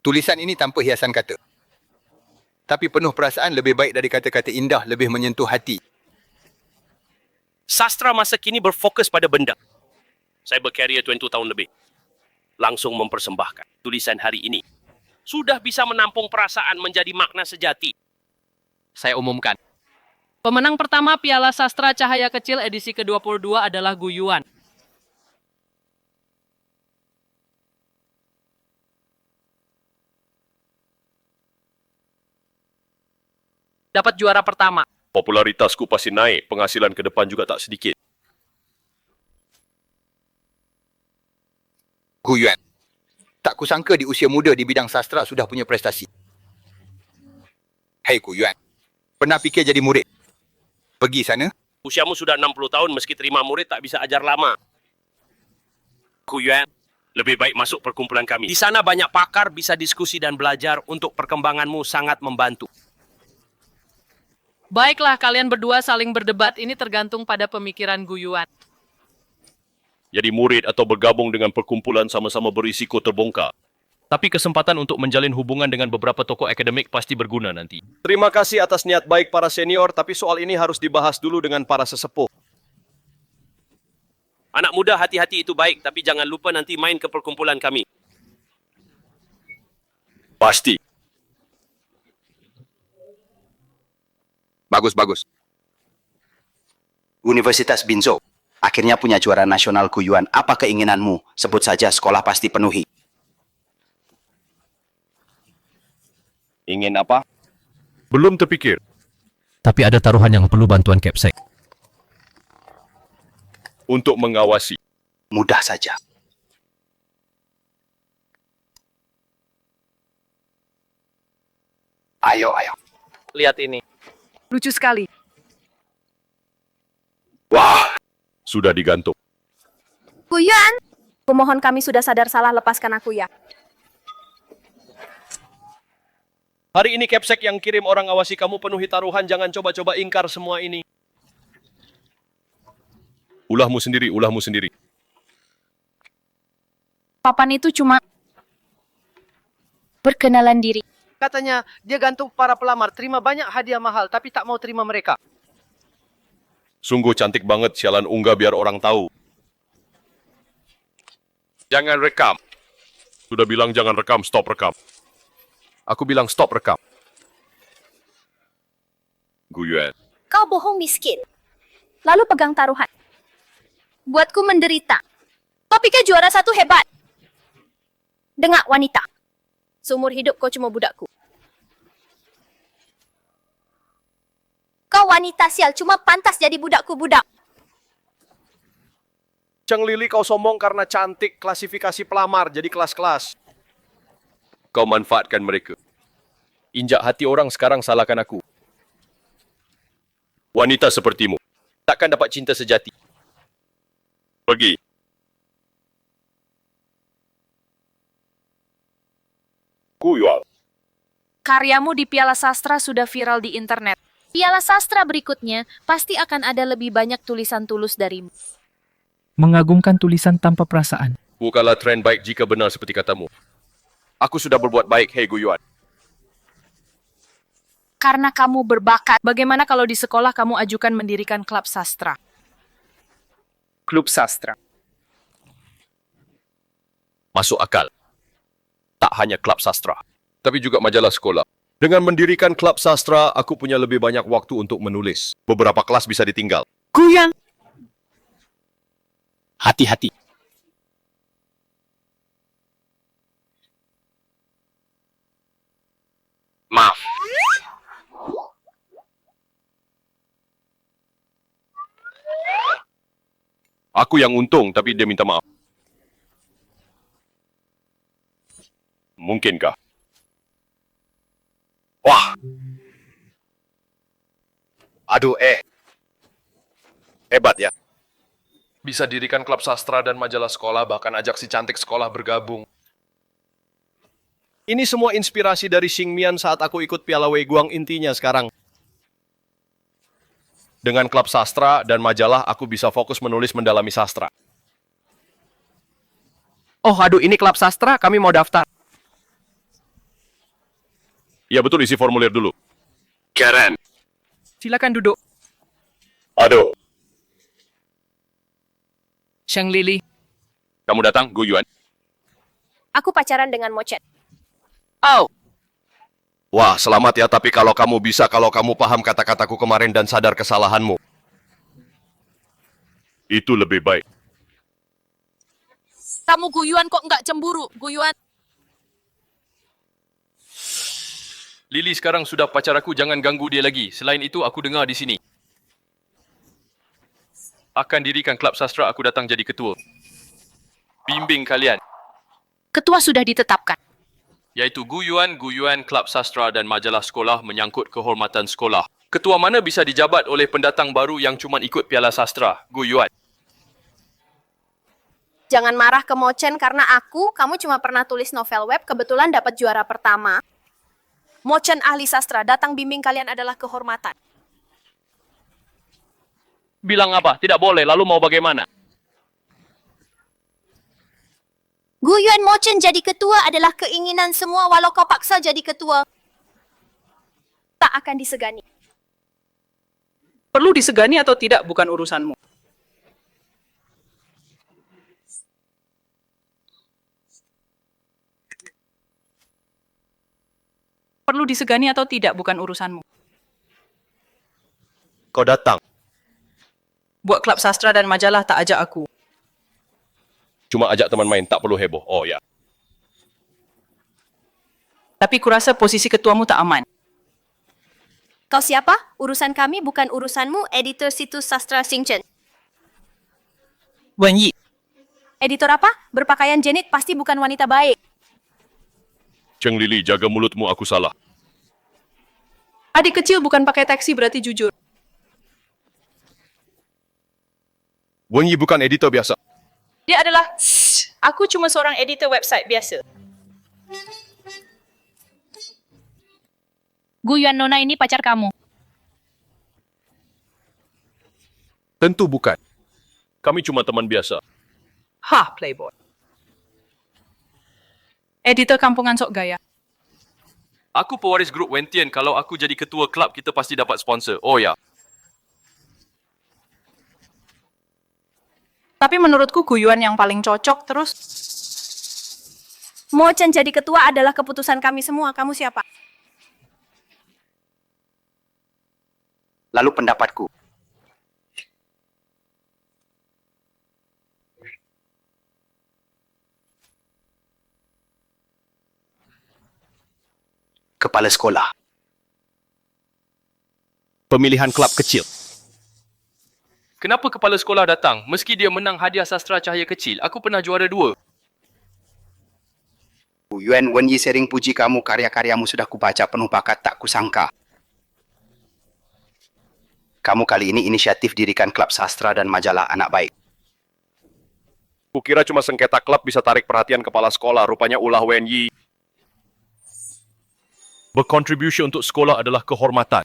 Tulisan ini tanpa hiasan kata. Tapi penuh perasaan, lebih baik dari kata-kata indah, lebih menyentuh hati. Sastra masa kini berfokus pada benda. Saya berkarya 20 tahun lebih. Langsung mempersembahkan tulisan hari ini. Sudah bisa menampung perasaan menjadi makna sejati. Saya umumkan. Pemenang pertama Piala Sastra Cahaya Kecil edisi ke-22 adalah Gu Yuan. Dapat juara pertama. Popularitasku pasti naik, penghasilan ke depan juga tak sedikit. Gu Yuan. Tak kusangka di usia muda di bidang sastra sudah punya prestasi. Hei Gu Yuan. Pernah fikir jadi murid? Pergi sana. Usiamu sudah 60 tahun, meski terima murid tak bisa ajar lama. Gu Yuan, lebih baik masuk perkumpulan kami. Di sana banyak pakar, bisa diskusi dan belajar. Untuk perkembanganmu sangat membantu. Baiklah, kalian berdua saling berdebat, ini tergantung pada pemikiran Gu Yuan. Jadi murid atau bergabung dengan perkumpulan sama-sama berisiko terbongkar. Tapi kesempatan untuk menjalin hubungan dengan beberapa tokoh akademik pasti berguna nanti. Terima kasih atas niat baik para senior, tapi soal ini harus dibahas dulu dengan para sesepuh. Anak muda hati-hati itu baik, tapi jangan lupa nanti main ke perkumpulan kami. Pasti. Bagus, bagus. Universitas Binzhou akhirnya punya juara nasional Guyuan. Apa keinginanmu? Sebut saja, sekolah pasti penuhi. Ingin apa? Belum terpikir. Tapi ada taruhan yang perlu bantuan Capsec. Untuk mengawasi. Mudah saja. Ayo, ayo. Lihat ini. Lucu sekali. Wah, sudah digantung. Guyuan! Kumohon kami sudah sadar salah, lepaskan aku ya. Hari ini Capsec yang kirim orang awasi kamu penuhi taruhan, jangan coba-coba ingkar semua ini. Ulahmu sendiri. Papan itu cuma perkenalan diri. Katanya dia gantung para pelamar, terima banyak hadiah mahal, tapi tak mau terima mereka. Sungguh cantik banget, sialan unggah biar orang tahu. Jangan rekam. Sudah bilang jangan rekam, stop rekam. Aku bilang stop rekam. Guyuan. Kau bohong miskin. Lalu pegang taruhan. Buatku menderita. Kau pikir juara 1 hebat? Dengar wanita. Seumur hidup kau cuma budakku. Kau wanita sial, cuma pantas jadi budakku budak. Cheng Lili, kau sombong karena cantik, klasifikasi pelamar, jadi kelas-kelas. Kau manfaatkan mereka. Injak hati orang, sekarang salahkan aku. Wanita sepertimu takkan dapat cinta sejati. Pergi. Guyuan. Karyamu di Piala Sastra sudah viral di internet. Piala Sastra berikutnya pasti akan ada lebih banyak tulisan tulus darimu. Mengagumkan tulisan tanpa perasaan. Bukanlah tren baik jika benar seperti katamu. Aku sudah berbuat baik, hei Guyuan. Karena kamu berbakat. Bagaimana kalau di sekolah kamu ajukan mendirikan klub sastra? Klub sastra. Masuk akal. Tak hanya klub sastra, tapi juga majalah sekolah. Dengan mendirikan klub sastra, aku punya lebih banyak waktu untuk menulis. Beberapa kelas bisa ditinggal. Guyuan! Hati-hati. Maaf. Aku yang untung, tapi dia minta maaf. Mungkinkah? Wah! Aduh, hebat ya. Bisa dirikan klub sastra dan majalah sekolah, bahkan ajak si cantik sekolah bergabung. Ini semua inspirasi dari Xingmian saat aku ikut Piala Wei Guang intinya sekarang. Dengan klub sastra dan majalah, aku bisa fokus menulis mendalami sastra. Oh, aduh, ini klub sastra, kami mau daftar. Ya betul, isi formulir dulu. Karen. Silakan duduk. Aduh. Cheng Lili. Kamu datang, Guyuan. Aku pacaran dengan Mochet. Oh, Wah, selamat ya, tapi kalau kamu paham kata-kataku kemarin dan sadar kesalahanmu. Itu lebih baik. Kamu Guyuan kok nggak cemburu? Guyuan. Lili sekarang sudah pacar aku, jangan ganggu dia lagi. Selain itu, aku dengar di sini. Akan dirikan klub sastra, aku datang jadi ketua. Bimbing kalian. Ketua sudah ditetapkan. Yaitu Guyuan, klub sastra dan majalah sekolah menyangkut kehormatan sekolah. Ketua mana bisa dijabat oleh pendatang baru yang cuma ikut Piala Sastra? Guyuan. Jangan marah ke Mochen karena kamu cuma pernah tulis novel web, kebetulan dapat juara pertama. Mochen ahli sastra, datang bimbing kalian adalah kehormatan. Bilang apa? Tidak boleh, lalu mau bagaimana? Guyuan Mochen jadi ketua adalah keinginan semua walau kau paksa jadi ketua. Tak akan disegani. Perlu disegani atau tidak bukan urusanmu. Perlu disegani atau tidak bukan urusanmu. Kau datang. Buat klub sastra dan majalah tak ajak aku. Cuma ajak teman main, tak perlu heboh. Oh ya. Tapi kurasa posisi ketuamu tak aman. Kau siapa? Urusan kami bukan urusanmu, editor situs sastra Xingchen. Wen Yi. Editor apa? Berpakaian jenik pasti bukan wanita baik. Cheng Lili, jaga mulutmu, aku salah. Adik kecil bukan pakai taksi berarti jujur. Wen Yi bukan editor biasa. Dia adalah... Aku cuma seorang editor website biasa. Guyuan Nona ini pacar kamu. Tentu bukan. Kami cuma teman biasa. Ha, playboy. Editor kampungan sok gaya. Aku pewaris grup Wentian. Kalau aku jadi ketua klub, kita pasti dapat sponsor. Oh ya. Tapi menurutku Guyuan yang paling cocok terus... Mochen jadi ketua adalah keputusan kami semua. Kamu siapa? Lalu pendapatku. Kepala sekolah. Pemilihan klub kecil. Kenapa kepala sekolah datang? Meski dia menang hadiah sastra cahaya kecil, aku pernah juara 2. Yuan Wen Yi sering puji kamu, karya-karyamu sudah kubaca penuh bakat tak kusangka. Kamu kali ini inisiatif dirikan klub sastra dan majalah anak baik. Kukira cuma sengketa klub bisa tarik perhatian kepala sekolah, rupanya ulah Wen Yi. Berkontribusi untuk sekolah adalah kehormatan.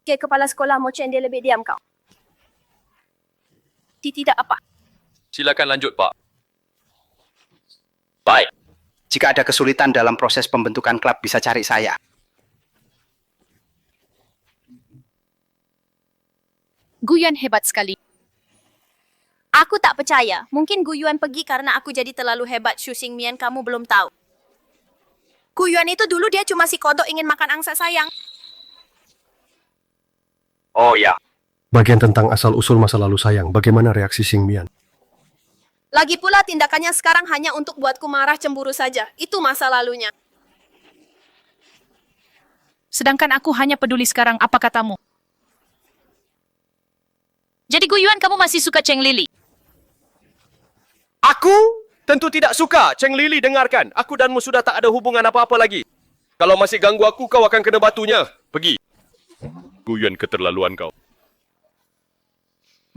Okay, kepala sekolah Mochen dia lebih diam kau. Tidak apa. Silakan lanjut, Pak. Baik. Jika ada kesulitan dalam proses pembentukan klub, bisa cari saya. Guyuan hebat sekali. Aku tak percaya. Mungkin Guyuan pergi karena aku jadi terlalu hebat. Xu Xingmian, kamu belum tahu. Guyuan itu dulu dia cuma si kodok ingin makan angsa sayang. Oh ya. Bagian tentang asal-usul masa lalu sayang, bagaimana reaksi Xingmian? Lagi pula tindakannya sekarang hanya untuk buatku marah cemburu saja. Itu masa lalunya. Sedangkan aku hanya peduli sekarang apa katamu. Jadi Guyuan kamu masih suka Cheng Lili? Aku tentu tidak suka. Cheng Lili, dengarkan. Aku danmu sudah tak ada hubungan apa-apa lagi. Kalau masih ganggu aku, kau akan kena batunya. Pergi. Guyuan, keterlaluan kau.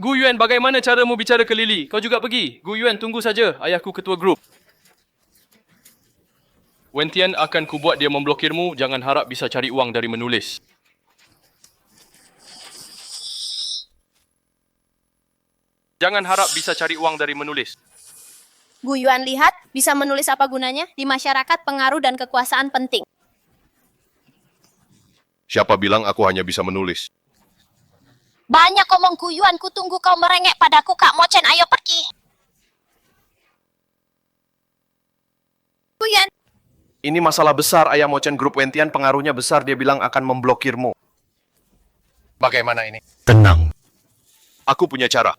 Guyuan, bagaimana caramu bicara ke Lili? Kau juga pergi. Guyuan, tunggu saja. Ayahku ketua grup. Wentian akan kubuat dia memblokirmu. Jangan harap bisa cari uang dari menulis. Jangan harap bisa cari uang dari menulis. Guyuan lihat, bisa menulis apa gunanya? Di masyarakat pengaruh dan kekuasaan penting. Siapa bilang aku hanya bisa menulis? Banyak omong Guyuan, ku tunggu kau merengek padaku, Kak Mochen, ayo pergi. Guyuan. Ini masalah besar, Ayah Mochen grup Wentian pengaruhnya besar, dia bilang akan memblokirmu. Bagaimana ini? Tenang. Aku punya cara.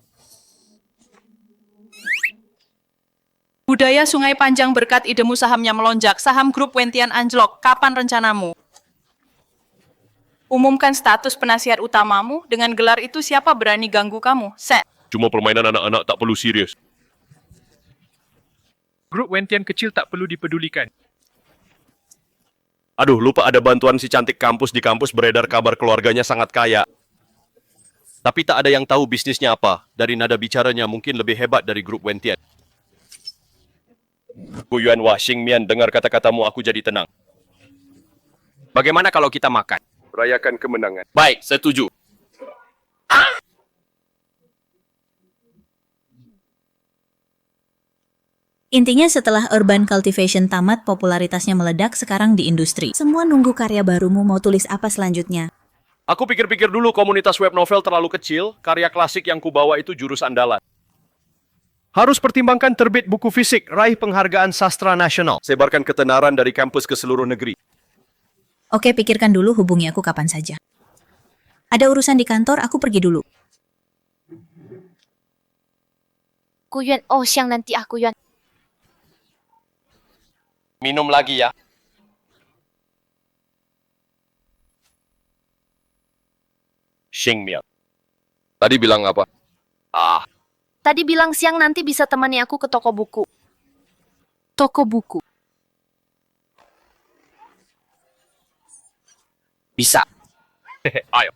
Budaya Sungai Panjang berkat idemu sahamnya melonjak. Saham grup Wentian anjlok. Kapan rencanamu? Umumkan status penasihat utamamu. Dengan gelar itu siapa berani ganggu kamu? Set. Cuma permainan anak-anak, tak perlu serius. Grup Wentian kecil tak perlu dipedulikan. Aduh, lupa ada bantuan si cantik kampus di kampus beredar kabar keluarganya sangat kaya. Tapi tak ada yang tahu bisnisnya apa. Dari nada bicaranya mungkin lebih hebat dari grup Wentian. Guyuan Wah Xingmian, dengar kata-katamu aku jadi tenang. Bagaimana kalau kita makan? Rayakan kemenangan. Baik, setuju. Intinya setelah urban cultivation tamat, popularitasnya meledak sekarang di industri. Semua nunggu karya barumu mau tulis apa selanjutnya. Aku pikir-pikir dulu komunitas web novel terlalu kecil, karya klasik yang kubawa itu jurus andalan. Harus pertimbangkan terbit buku fisik, raih penghargaan sastra nasional. Sebarkan ketenaran dari kampus ke seluruh negeri. Oke, pikirkan dulu, hubungi aku kapan saja. Ada urusan di kantor, aku pergi dulu. Gu Yuan, oh siang nanti aku Yuan. Minum lagi ya. Xingmian. Tadi bilang apa? Tadi bilang siang nanti bisa temani aku ke toko buku. Toko buku. Bisa. Ayo.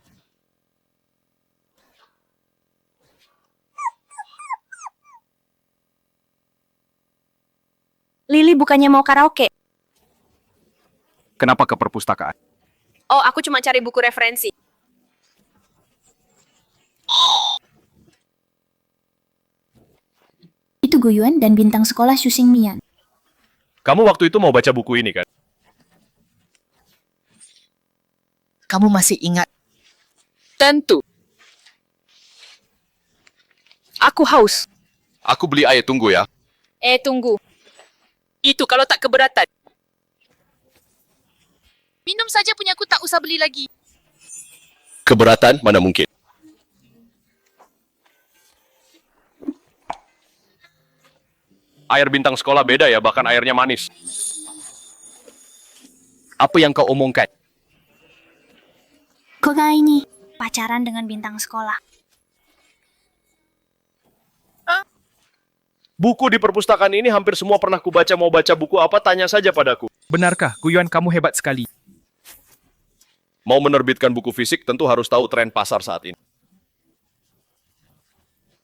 Lily bukannya mau karaoke? Kenapa ke perpustakaan? Oh, aku cuma cari buku referensi. Itu Gu Yuan dan bintang sekolah Xu Xingmian. Kamu waktu itu mau baca buku ini kan? Kamu masih ingat? Tentu. Aku haus. Aku beli air, tunggu ya. Tunggu. Itu kalau tak keberatan. Minum saja punyaku, tak usah beli lagi. Keberatan mana mungkin. Air bintang sekolah beda ya, bahkan airnya manis. Apa yang kau omongkan? Koga ini pacaran dengan bintang sekolah. Buku di perpustakaan ini hampir semua pernah kubaca. Mau baca buku apa, tanya saja padaku. Benarkah, Gu Yuan, kamu hebat sekali? Mau menerbitkan buku fisik, tentu harus tahu tren pasar saat ini.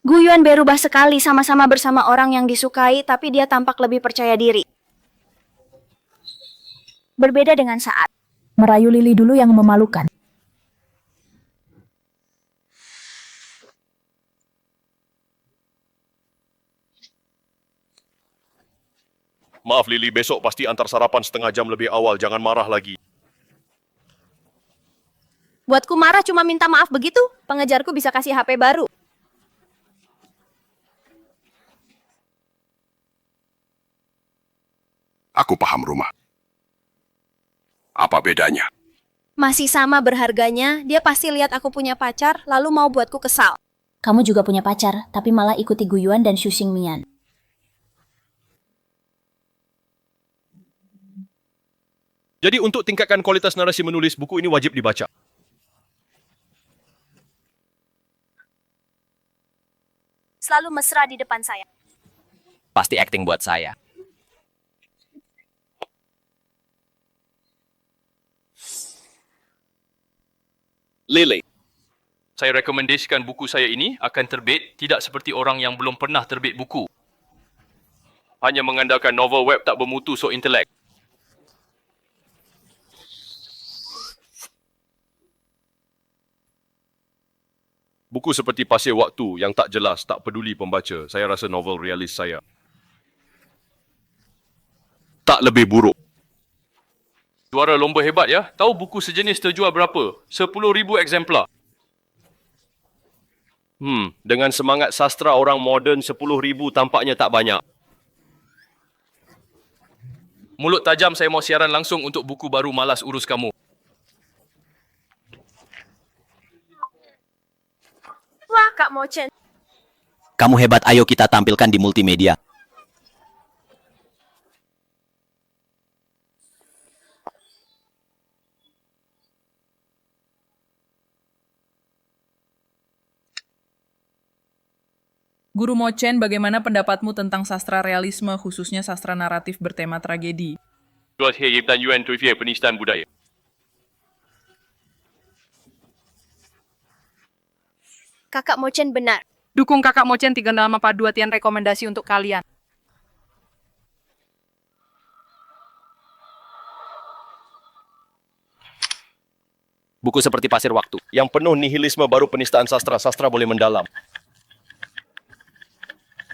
Gu Yuan berubah sekali, sama-sama bersama orang yang disukai, tapi dia tampak lebih percaya diri. Berbeda dengan saat Merayu Lily dulu yang memalukan. Maaf Lily, besok pasti antar sarapan setengah jam lebih awal. Jangan marah lagi. Buatku marah cuma minta maaf begitu, pengejarku bisa kasih HP baru. Aku paham rumah. Apa bedanya? Masih sama berharganya, dia pasti lihat aku punya pacar, lalu mau buatku kesal. Kamu juga punya pacar, tapi malah ikuti Gu Yuan dan Xu Xingmian. Jadi untuk tingkatkan kualitas narasi menulis, buku ini wajib dibaca. Selalu mesra di depan saya. Pasti acting buat saya. Lily. Saya rekomendasikan buku saya ini akan terbit tidak seperti orang yang belum pernah terbit buku. Hanya mengandalkan novel web tak bermutu so intelek. Buku seperti Pasir Waktu yang tak jelas, tak peduli pembaca. Saya rasa novel realis saya tak lebih buruk. Juara lomba hebat ya. Tahu buku sejenis terjual berapa? 10,000 eksemplar. Dengan semangat sastra orang moden, 10,000 tampaknya tak banyak. Mulut tajam, saya mau siaran langsung untuk buku baru Malas Urus Kamu. Wah, Kak Mochen. Kamu hebat, ayo kita tampilkan di multimedia. Guru Mochen, bagaimana pendapatmu tentang sastra realisme, khususnya sastra naratif bertema tragedi? Tuas Hei dan Yuan Tuifie penistaan budaya. Kakak Mochen benar. Dukung Kakak Mochen 3 nama paduatian rekomendasi untuk kalian. Buku seperti Pasir Waktu. Yang penuh nihilisme baru penistaan sastra. Sastra boleh mendalam.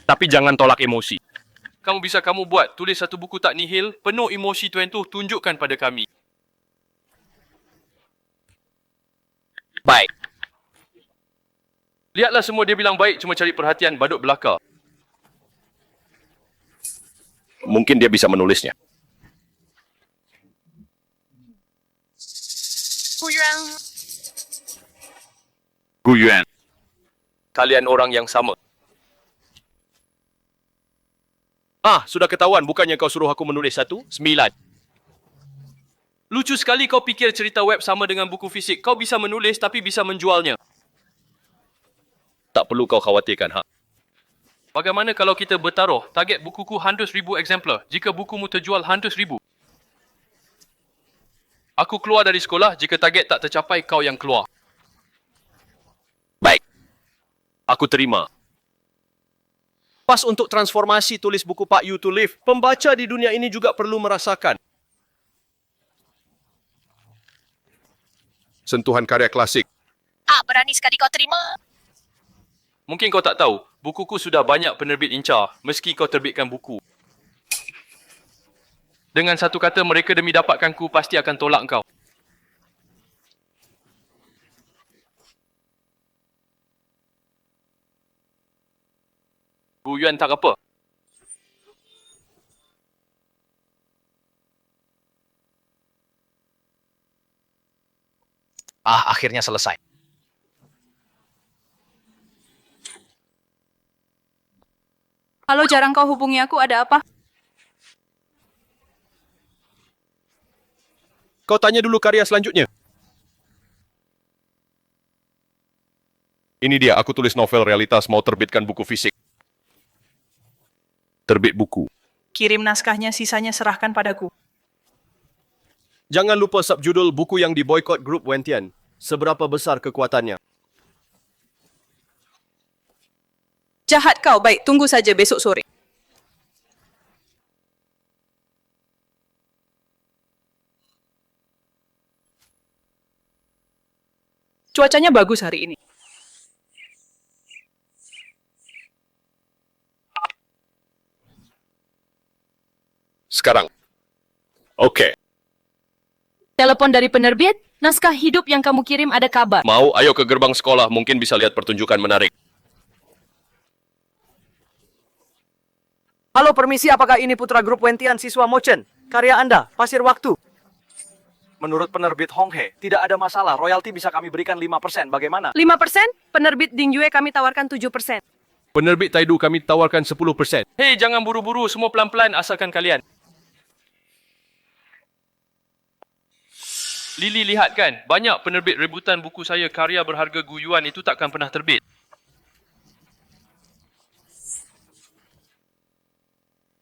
Tapi jangan tolak emosi. bisa kamu buat. Tulis satu buku tak nihil, penuh emosi tuan tu, tunjukkan pada kami. Baik. Lihatlah semua dia bilang baik, cuma cari perhatian, badut belaka. Mungkin dia bisa menulisnya. Gu Yuan. Kalian orang yang sama. Sudah ketahuan bukannya kau suruh aku menulis 1? 9. Lucu sekali kau fikir cerita web sama dengan buku fisik. Kau bisa menulis tapi bisa menjualnya. Tak perlu kau khawatirkan, ha. Bagaimana kalau kita bertaruh, target bukuku 100,000 eksemplar. Jika bukumu terjual 100,000. Aku keluar dari sekolah, jika target tak tercapai, kau yang keluar. Baik. Aku terima. Pas untuk transformasi tulis buku Pak You to Live, pembaca di dunia ini juga perlu merasakan sentuhan karya klasik. Berani sekali kau terima. Mungkin kau tak tahu, bukuku sudah banyak penerbit incar, meski kau terbitkan buku. Dengan satu kata, mereka demi dapatkanku pasti akan tolak kau. Gu Yuan tak apa. Akhirnya selesai. Halo, jarang kau hubungi aku, ada apa? Kau tanya dulu karya selanjutnya. Ini dia, aku tulis novel realitas mau terbitkan buku fisik. Terbit buku. Kirim naskahnya, sisanya serahkan padaku. Jangan lupa subjudul buku yang diboykot grup Wentian. Seberapa besar kekuatannya? Jahat kau, baik, tunggu saja besok sore. Cuacanya bagus hari ini. Sekarang. Oke. Telepon dari penerbit, naskah hidup yang kamu kirim ada kabar. Mau, ayo ke gerbang sekolah. Mungkin bisa lihat pertunjukan menarik. Halo, permisi, apakah ini putra grup Wentian siswa Mochen? Karya Anda, Pasir Waktu. Menurut penerbit Honghe, tidak ada masalah. Royalti bisa kami berikan 5%. Bagaimana? 5%? Penerbit Dingyue kami tawarkan 7%. Penerbit Taidu kami tawarkan 10%. Hei, jangan buru-buru, semua pelan-pelan asalkan kalian. Lily, lihat kan, banyak penerbit rebutan buku saya karya berharga Gu Yuan itu takkan pernah terbit.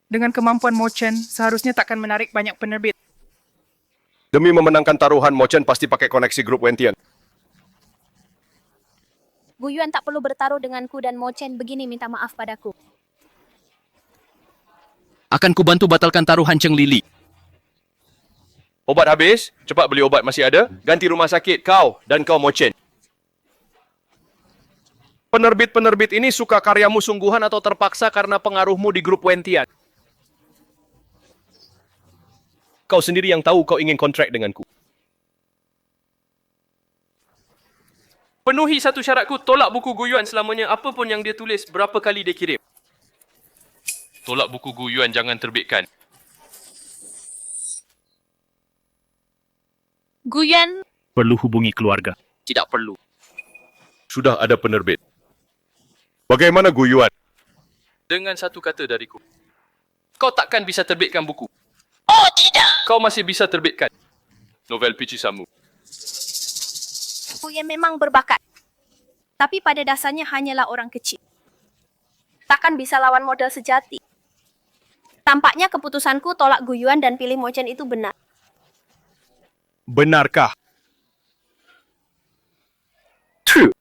Dengan kemampuan Mochen, seharusnya takkan menarik banyak penerbit. Demi memenangkan taruhan, Mochen pasti pakai koneksi grup Wentian. Gu Yuan tak perlu bertaruh denganku dan Mochen begini minta maaf padaku. Akan kubantu batalkan taruhan Cheng Lili. Obat habis? Cepat beli obat, masih ada? Ganti rumah sakit kau dan kau Mochen. Penerbit-penerbit ini suka karyamu sungguhan atau terpaksa karena pengaruhmu di grup Wentian? Kau sendiri yang tahu kau ingin kontrak denganku. Penuhi satu syaratku, tolak buku Gu Yuan selamanya. Apa pun yang dia tulis, berapa kali dia kirim. Tolak buku Gu Yuan, jangan terbitkan. Gu Yuan, Perlu hubungi keluarga. Tidak perlu. Sudah ada penerbit. Bagaimana Gu Yuan? Dengan satu kata dariku. Kau takkan bisa terbitkan buku. Oh, tidak! Kau masih bisa terbitkan novel Pichisamu. Gu Yuan memang berbakat. Tapi pada dasarnya hanyalah orang kecil. Takkan bisa lawan modal sejati. Tampaknya keputusanku tolak Gu Yuan dan pilih Mochen itu benar. Benarkah? True.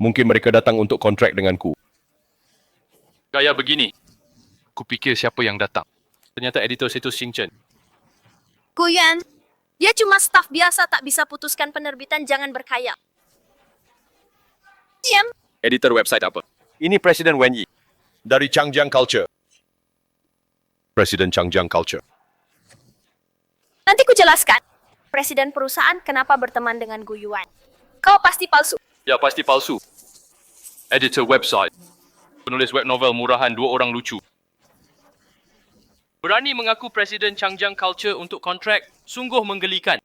Mungkin mereka datang untuk kontrak denganku. Gaya begini. Kupikir siapa yang datang. Ternyata editor situs Xingchen. Gu Yuan, Dia cuma staf biasa, tak bisa putuskan penerbitan, jangan berkhayal. Diam. Editor website apa? Ini Presiden Wen Yi. Dari Changjiang Culture. Presiden Changjiang Culture. Nanti ku jelaskan. Presiden perusahaan kenapa berteman dengan Gu Yuan. Kau pasti palsu. Ya, pasti palsu. Editor website. Penulis web novel murahan 2 orang lucu. Berani mengaku Presiden Changjiang Culture untuk kontrak, sungguh menggelikan.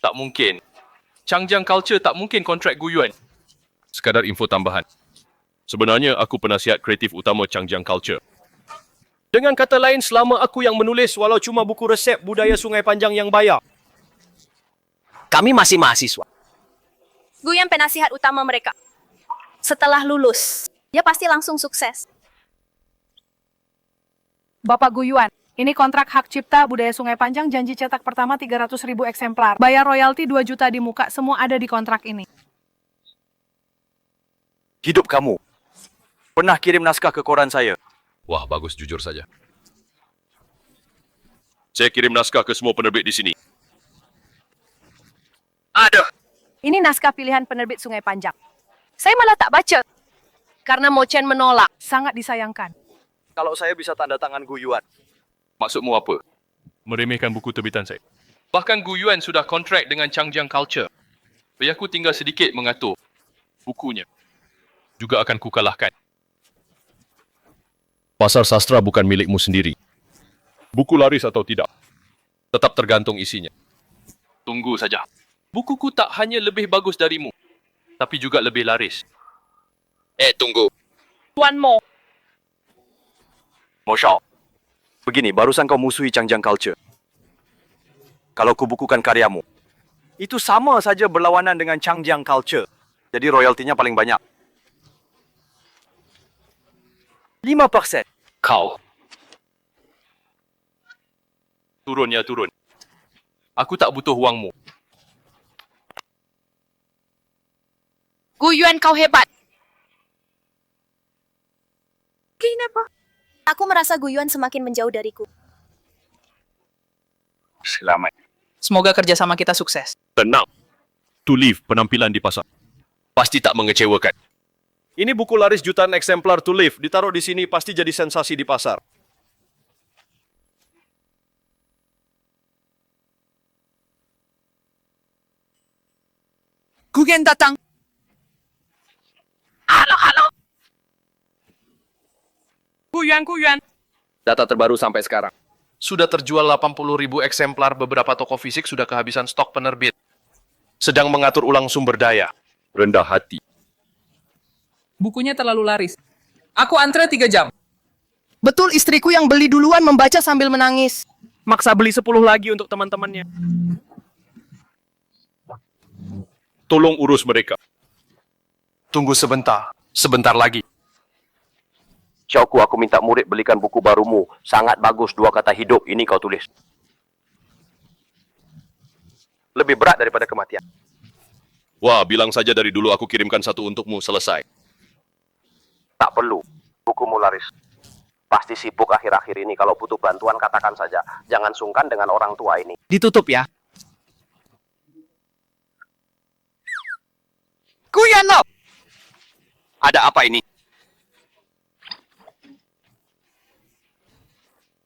Tak mungkin. Changjiang Culture tak mungkin kontrak Gu Yuan. Sekadar info tambahan. Sebenarnya aku penasihat kreatif utama Changjiang Culture. Dengan kata lain, selama aku yang menulis walau cuma buku resep budaya Sungai Panjang yang bayar. Kami masih mahasiswa. Gu Yuan penasihat utama mereka. Setelah lulus, dia pasti langsung sukses. Bapak Gu Yuan, ini kontrak hak cipta budaya Sungai Panjang, janji cetak pertama 300.000 eksemplar. Bayar royalti 2 juta di muka, semua ada di kontrak ini. Hidup kamu. Pernah kirim naskah ke koran saya? Wah, bagus, jujur saja. Saya kirim naskah ke semua penerbit di sini. Ada. Ini naskah pilihan penerbit Sungai Panjang. Saya malah tak baca. Karena Mo Chen menolak. Sangat disayangkan. Kalau saya bisa tanda tangan Gu Yuan. Maksudmu apa? Meremehkan buku terbitan saya. Bahkan Gu Yuan sudah kontrak dengan Changjiang Culture. Biar aku tinggal sedikit mengatur bukunya. Juga akan kukalahkan. Pasar sastra bukan milikmu sendiri. Buku laris atau tidak, tetap tergantung isinya. Tunggu saja. Bukuku tak hanya lebih bagus darimu, tapi juga lebih laris. Tunggu. One more. Mo Shao. Begini, barusan kau musuhi Changjiang Culture. Kalau kubukukan karyamu, itu sama saja berlawanan dengan Changjiang Culture. Jadi royaltinya paling banyak. 5%. Kau. Turun ya, turun. Aku tak butuh wangmu. Gu Yuan, kau hebat. Kenapa? Aku merasa Gu Yuan semakin menjauh dariku. Selamat. Semoga kerjasama kita sukses. Tenang. To live penampilan di pasar. Pasti tak mengecewakan. Ini buku laris jutaan eksemplar To Live. Ditaruh di sini pasti jadi sensasi di pasar. Gu Yuan datang. Halo. Gu Yuan. Data terbaru sampai sekarang. Sudah terjual 80.000 eksemplar, beberapa toko fisik sudah kehabisan stok penerbit. Sedang mengatur ulang sumber daya. Rendah hati. Bukunya terlalu laris. Aku antre 3 jam. Betul, istriku yang beli duluan membaca sambil menangis. Maksa beli 10 lagi untuk teman-temannya. Tolong urus mereka. Tunggu sebentar. Sebentar lagi. Xiaoku, aku minta murid belikan buku barumu. Sangat bagus, 2 kata hidup. Ini kau tulis. Lebih berat daripada kematian. Wah, bilang saja dari dulu aku kirimkan 1 untukmu. Selesai. Tak perlu. Bukumu laris. Pasti sibuk akhir-akhir ini. Kalau butuh bantuan, katakan saja. Jangan sungkan dengan orang tua ini. Ditutup ya. Gu Yuan lo. Ada apa ini?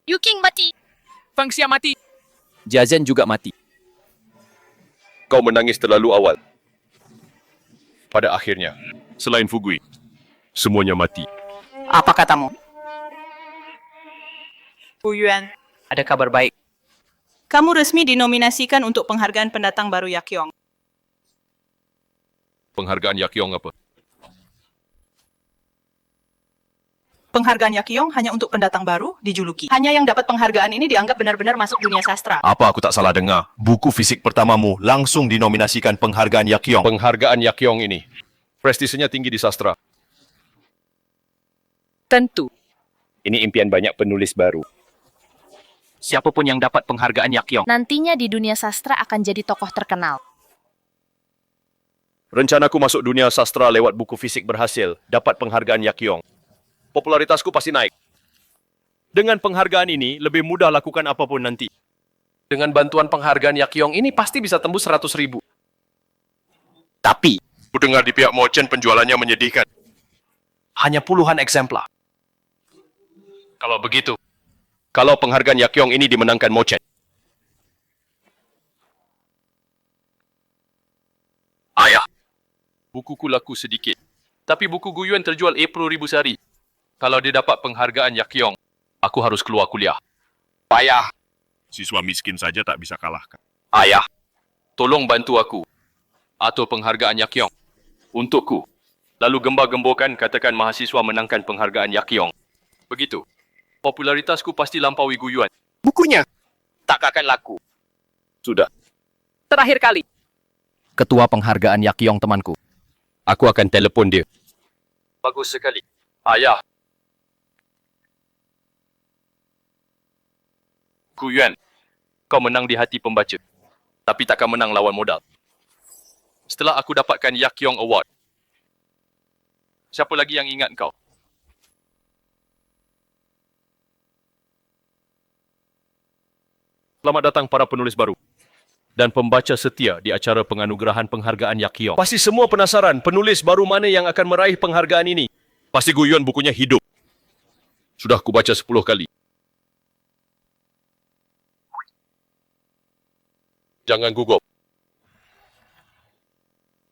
Yuking mati. Feng Xia mati. Jiazhen juga mati. Kau menangis terlalu awal. Pada akhirnya, selain Fugui, semuanya mati. Apa katamu? Gu Yuan, ada kabar baik. Kamu resmi dinominasikan untuk penghargaan pendatang baru Yakyong. Penghargaan Yakyong apa? Penghargaan Yakyong hanya untuk pendatang baru, dijuluki. Hanya yang dapat penghargaan ini dianggap benar-benar masuk dunia sastra. Apa aku tak salah dengar? Buku fisik pertamamu langsung dinominasikan penghargaan Yakyong. Penghargaan Yakyong ini, prestisenya tinggi di sastra. Tentu. Ini impian banyak penulis baru. Siapapun yang dapat penghargaan Yakyong. Nantinya di dunia sastra akan jadi tokoh terkenal. Rencanaku masuk dunia sastra lewat buku fisik berhasil, dapat penghargaan Yakyong. Popularitasku pasti naik. Dengan penghargaan ini, lebih mudah lakukan apapun nanti. Dengan bantuan penghargaan Yakyong ini pasti bisa tembus 100.000. Tapi, ku dengar di pihak merchant penjualannya menyedihkan. hanya puluhan eksemplar. Kalau begitu, Kalau penghargaan Yakyong ini dimenangkan Mochen, ayah, bukuku laku sedikit. Tapi buku Guyuan terjual 10,000 sehari. Kalau dia dapat penghargaan Yakyong, aku harus keluar kuliah. Payah. Siswa miskin saja tak bisa kalahkan. Ayah, Tolong bantu aku. Atur penghargaan Yakyong. Untukku. Lalu gembar-gemborkan katakan mahasiswa menangkan penghargaan Yakyong. Begitu. Popularitasku pasti lampaui Guyuan. bukunya tak akan laku. sudah. Terakhir kali. Ketua penghargaan Yakyong temanku. Aku akan telepon dia. Bagus sekali. Ayah. Guyuan, kau menang di hati pembaca. Tapi takkan menang lawan modal. Setelah aku dapatkan Yakyong Award, siapa lagi yang ingat kau? Selamat datang para penulis baru dan pembaca setia di acara penganugerahan penghargaan Yakyong. Pasti semua penasaran penulis baru mana yang akan meraih penghargaan ini. Pasti Guyuan bukunya hidup. Sudah ku baca 10 kali. Jangan gugup.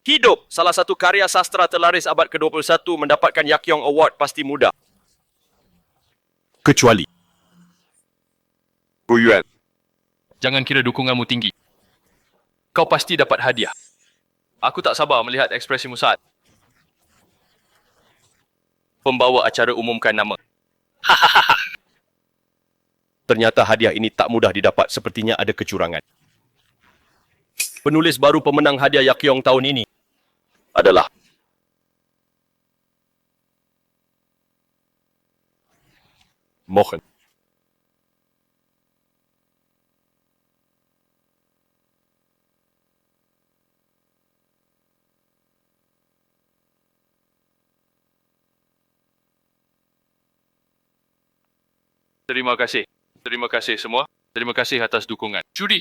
Hidup, salah satu karya sastra terlaris abad ke-21 mendapatkan Yakyong Award pasti mudah. Kecuali Guyuan, jangan kira dukunganmu tinggi. Kau pasti dapat hadiah. Aku tak sabar melihat ekspresimu saat pembawa acara umumkan nama. ternyata hadiah ini tak mudah didapat, sepertinya ada kecurangan. Penulis baru pemenang hadiah Yakyong tahun ini adalah Mochen. Terima kasih. Terima kasih semua. Terima kasih atas dukungan. Judi.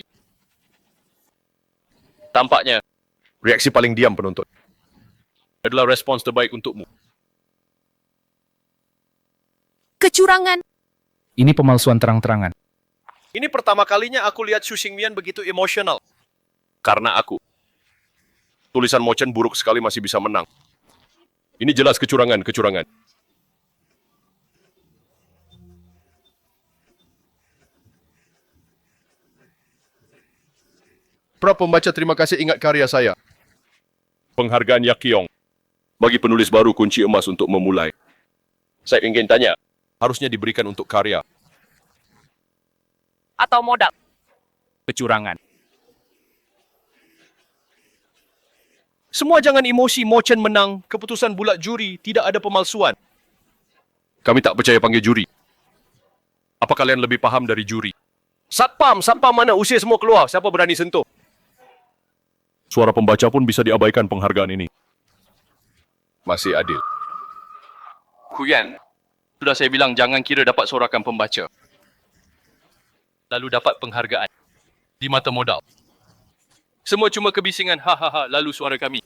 Tampaknya reaksi paling diam penonton adalah respons terbaik untukmu. Kecurangan. Ini pemalsuan terang-terangan. Ini pertama kalinya aku lihat Xu Xingmian begitu emosional. Karena aku. Tulisan Mochen buruk sekali masih bisa menang. Ini jelas kecurangan. Para pembaca, terima kasih ingat karya saya. Penghargaan Yakyong. Bagi penulis baru kunci emas untuk memulai. Saya ingin tanya, harusnya diberikan untuk karya Atau modal. Kecurangan. Semua jangan emosi, Mochen menang. Keputusan bulat juri, tidak ada pemalsuan. Kami tak percaya panggil juri. Apa kalian lebih paham dari juri? Satpam mana? Usir semua keluar. Siapa berani sentuh? Suara pembaca pun bisa diabaikan penghargaan ini. Masih adil. Huyan, sudah saya bilang jangan kira dapat sorakan pembaca. Lalu dapat penghargaan. Di mata modal. Semua cuma kebisingan, hahaha, lalu suara kami.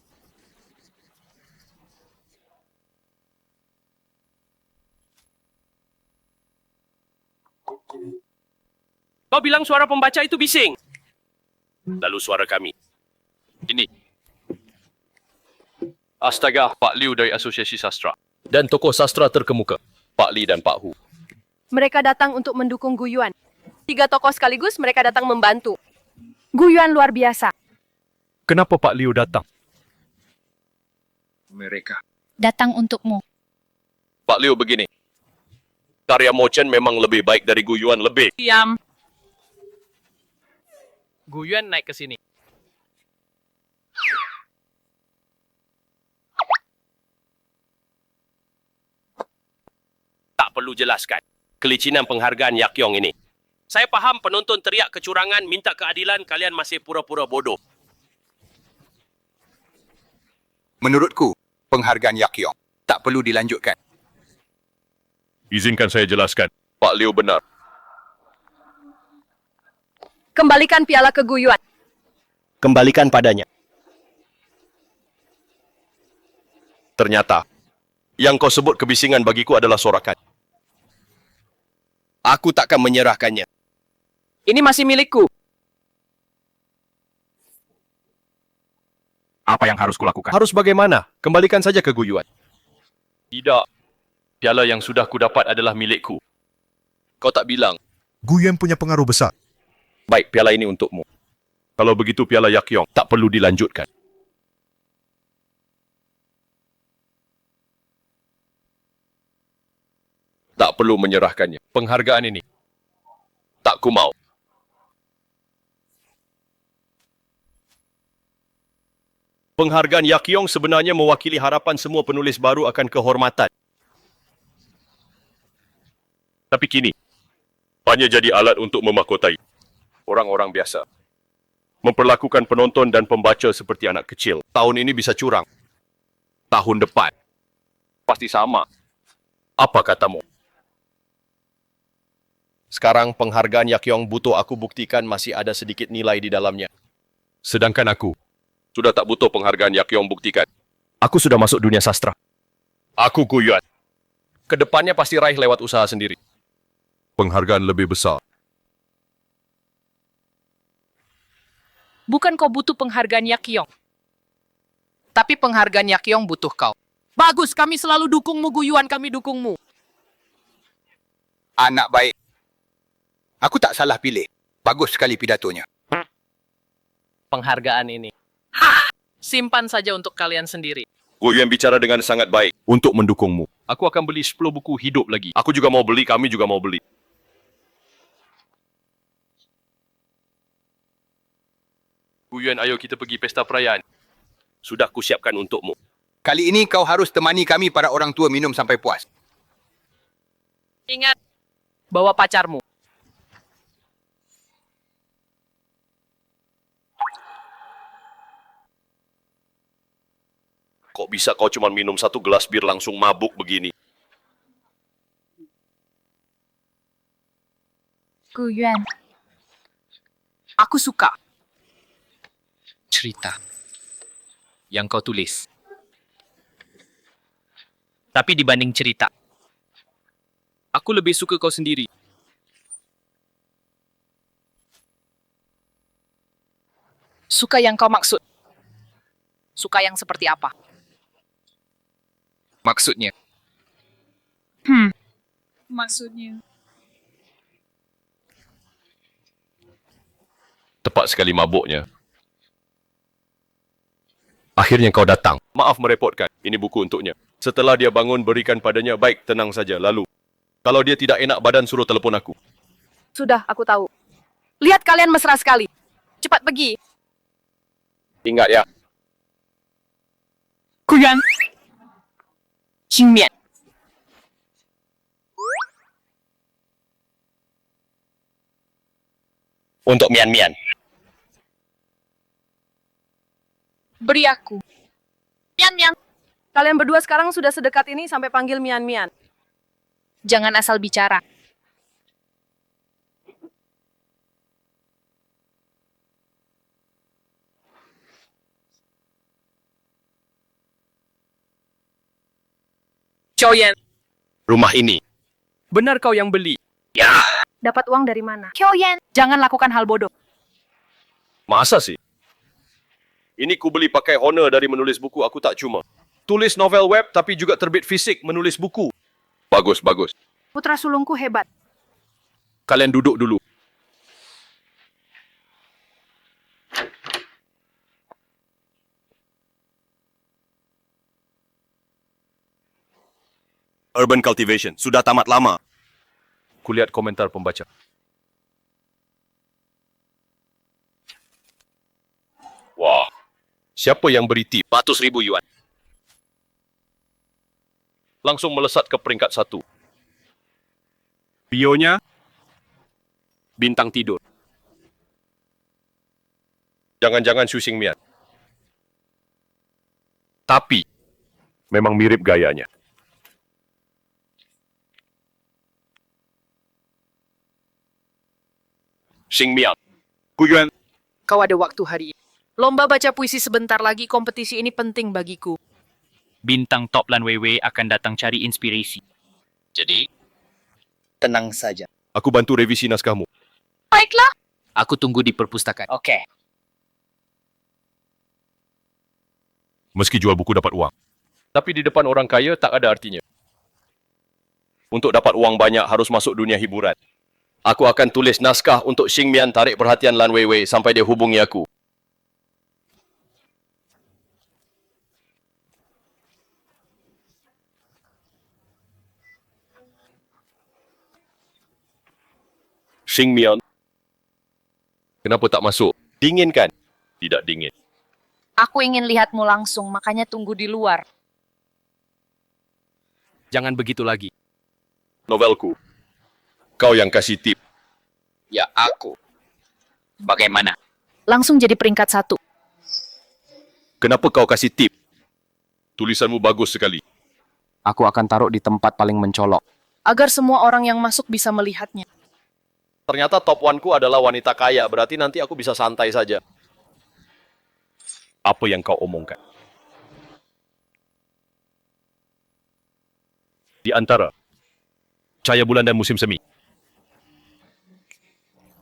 Kau bilang suara pembaca itu bising. Lalu suara kami. Ini. Astaga, Pak Liu dari Asosiasi Sastra. Dan tokoh sastra terkemuka, Pak Li dan Pak Hu. Mereka datang untuk mendukung Guyuan. 3 tokoh sekaligus mereka datang membantu. Guyuan luar biasa. Kenapa Pak Liu datang? Mereka. Datang untukmu. Pak Liu begini. Karya Mochen memang lebih baik dari Guyuan lebih. Diam. Guyuan naik ke sini. Tak perlu jelaskan. Kelicinan penghargaan Yakyong ini. Saya paham penonton teriak kecurangan, minta keadilan, kalian masih pura-pura bodoh. Menurutku, penghargaan Yakyong tak perlu dilanjutkan. Izinkan saya jelaskan. Pak Liu benar. Kembalikan piala ke Gu Yuan. Kembalikan padanya. Ternyata, yang kau sebut kebisingan bagiku adalah sorakan. Aku takkan menyerahkannya. Ini masih milikku. Apa yang harus kulakukan? Harus bagaimana? Kembalikan saja ke Gu Yuan. Tidak. Piala yang sudah kudapat adalah milikku. Kau tak bilang. Gu Yuan punya pengaruh besar. Baik, piala ini untukmu. Kalau begitu piala Yakyong tak perlu dilanjutkan. Tak perlu menyerahkannya. Penghargaan ini tak ku mau. Penghargaan Yakyong sebenarnya mewakili harapan semua penulis baru akan kehormatan. Tapi kini, hanya jadi alat untuk memahkotai orang-orang biasa. Memperlakukan penonton dan pembaca seperti anak kecil. Tahun ini bisa curang. Tahun depan, pasti sama. Apa katamu? Sekarang penghargaan Yakyong butuh aku buktikan masih ada sedikit nilai di dalamnya. Sedangkan aku sudah tak butuh penghargaan Yakyong buktikan. Aku sudah masuk dunia sastra. Aku Gu Yuan. Kedepannya pasti raih lewat usaha sendiri. Penghargaan lebih besar. Bukan kau butuh penghargaan Yakyong. Tapi penghargaan Yakyong butuh kau. Bagus, kami selalu dukungmu, Gu Yuan, kami dukungmu. Anak baik. Aku tak salah pilih. Bagus sekali pidatonya. Penghargaan ini. Simpan saja untuk kalian sendiri. Gu Yuan bicara dengan sangat baik untuk mendukungmu. Aku akan beli 10 buku hidup lagi. Aku juga mau beli, kami juga mau beli. Gu Yuan, ayo kita pergi pesta perayaan. Sudah kusiapkan untukmu. Kali ini kau harus temani kami para orang tua minum sampai puas. Ingat, bawa pacarmu. Kok bisa kau cuma minum 1 gelas bir langsung mabuk begini? Gu Yuan. Aku suka. Cerita yang kau tulis. Tapi dibanding cerita, aku lebih suka kau sendiri. Suka yang kau maksud. Suka yang seperti apa? Maksudnya, Maksudnya. Tepat sekali mabuknya. Akhirnya kau datang. Maaf merepotkan. Ini buku untuknya. Setelah dia bangun, berikan padanya. Baik, tenang saja. Lalu, kalau dia tidak enak badan, suruh telepon aku. Sudah, aku tahu. Lihat kalian mesra sekali. Cepat pergi. Ingat ya. Gu Yuan. Qingmian. Untuk Mian-Mian. Beri aku. Mian-Mian. Kalian berdua sekarang sudah sedekat ini sampai panggil Mian-Mian. Jangan asal bicara. Choyan. Rumah ini. Benar kau yang beli. Ya. Dapat uang dari mana? Kyoyan. Jangan lakukan hal bodoh. Masa sih? Ini ku beli pakai honor dari menulis buku aku tak cuma. Tulis novel web tapi juga terbit fisik menulis buku. Bagus, bagus. Putra sulungku hebat. Kalian duduk dulu. Urban Cultivation sudah tamat lama. Kulihat komentar pembaca. Wah, siapa yang beri tip 100,000 yuan? Langsung melesat ke peringkat 1. Bionya Bintang tidur. Jangan-jangan Xu Xingmian. Tapi, memang mirip gayanya. Xingmian. Guyuan. Kau ada waktu hari ini. Lomba baca puisi sebentar lagi, kompetisi ini penting bagiku. Bintang top Lan Weiwei akan datang cari inspirasi. Jadi, Tenang saja. Aku bantu revisi naskahmu. Baiklah. aku tunggu di perpustakaan. Oke. Meski jual buku dapat uang. Tapi di depan orang kaya tak ada artinya. Untuk dapat uang banyak harus masuk dunia hiburan. Aku akan tulis naskah untuk Xingmian tarik perhatian Lan Weiwei sampai dia hubungi aku. Xingmian. Kenapa tak masuk? Dingin kan? Tidak dingin. Aku ingin lihatmu langsung, makanya tunggu di luar. Jangan begitu lagi. Novelku. Kau yang kasih tip. Ya, aku. Bagaimana? Langsung jadi peringkat 1. Kenapa kau kasih tip? Tulisanmu bagus sekali. Aku akan taruh di tempat paling mencolok. Agar semua orang yang masuk bisa melihatnya. Ternyata top one-ku adalah wanita kaya, berarti nanti aku bisa santai saja. Apa yang kau omongkan? Di antara cahaya bulan dan musim semi.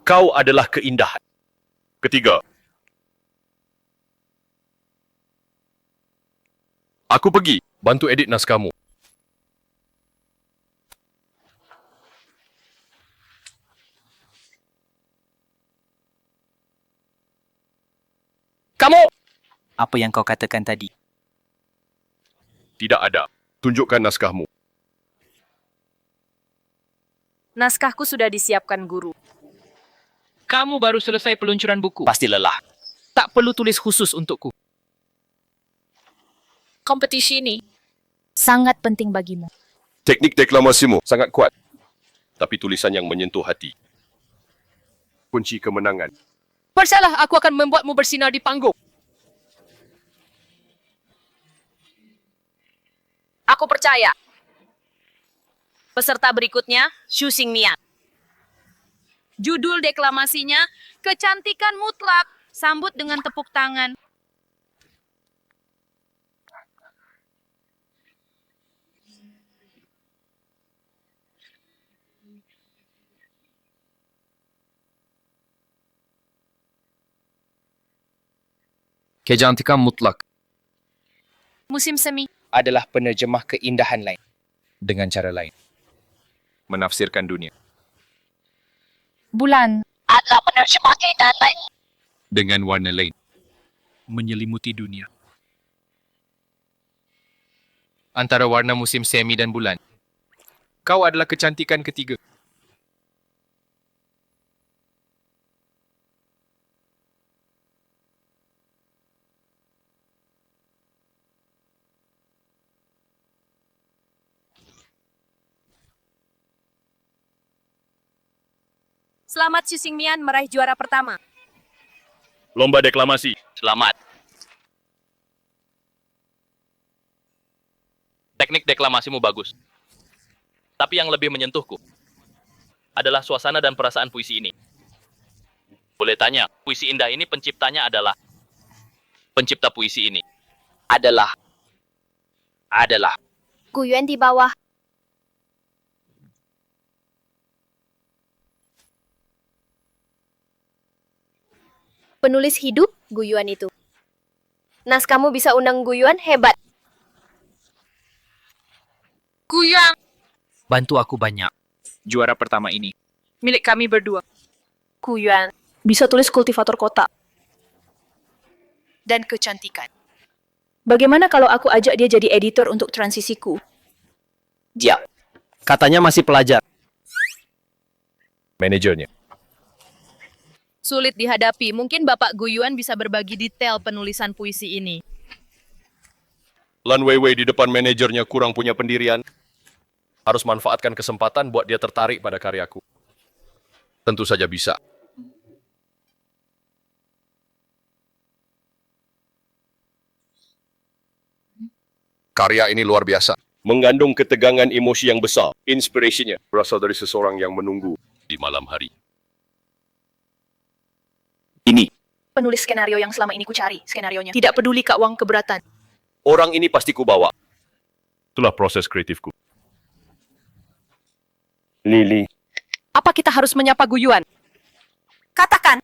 Kau adalah keindahan. Ketiga. Aku pergi bantu edit naskahmu. Kamu! Apa yang kau katakan tadi? Tidak ada. Tunjukkan naskahmu. Naskahku sudah disiapkan guru. Kamu baru selesai peluncuran buku. Pasti lelah. Tak perlu tulis khusus untukku. Kompetisi ini sangat penting bagimu. Teknik deklamasimu sangat kuat. Tapi tulisan yang menyentuh hati. Kunci kemenangan. Percayalah, aku akan membuatmu bersinar di panggung. Aku percaya. Peserta berikutnya, Xu Xingmian. Judul deklamasinya, Kecantikan Mutlak. Sambut dengan tepuk tangan. Kecantikan mutlak Musim semi. adalah penerjemah keindahan lain dengan cara lain. Menafsirkan dunia Bulan adalah penerjemah keindahan lain. dengan warna lain. Menyelimuti dunia. Antara warna musim semi dan bulan, kau adalah kecantikan ketiga. Selamat Xu Xingmian meraih juara pertama. Lomba deklamasi. Selamat. Teknik deklamasimu bagus. Tapi yang lebih menyentuhku adalah suasana dan perasaan puisi ini. Boleh tanya, puisi indah ini penciptanya adalah? Pencipta puisi ini adalah Guyuan di bawah. Penulis hidup Guyuan itu. Naskahmu bisa undang Guyuan, hebat. Guyuan! bantu aku banyak. Juara pertama ini. Milik kami berdua. Guyuan. Bisa tulis kultivator kota. Dan kecantikan. Bagaimana kalau aku ajak dia jadi editor untuk transisiku? Dia. Katanya masih pelajar. Manajernya. Sulit dihadapi. Mungkin Bapak Guyuan bisa berbagi detail penulisan puisi ini. Lan Weiwei di depan manajernya kurang punya pendirian. Harus manfaatkan kesempatan buat dia tertarik pada karyaku. Tentu saja bisa. Karya ini luar biasa. Mengandung ketegangan emosi yang besar. Inspirasinya berasal dari seseorang yang menunggu di malam hari. Ini. Penulis skenario yang selama ini ku cari, skenarionya. Tidak peduli Kak Wang keberatan. Orang ini pasti ku bawa. Itulah proses kreatifku. Lily. Apa kita harus menyapa Gu Yuan? Katakan.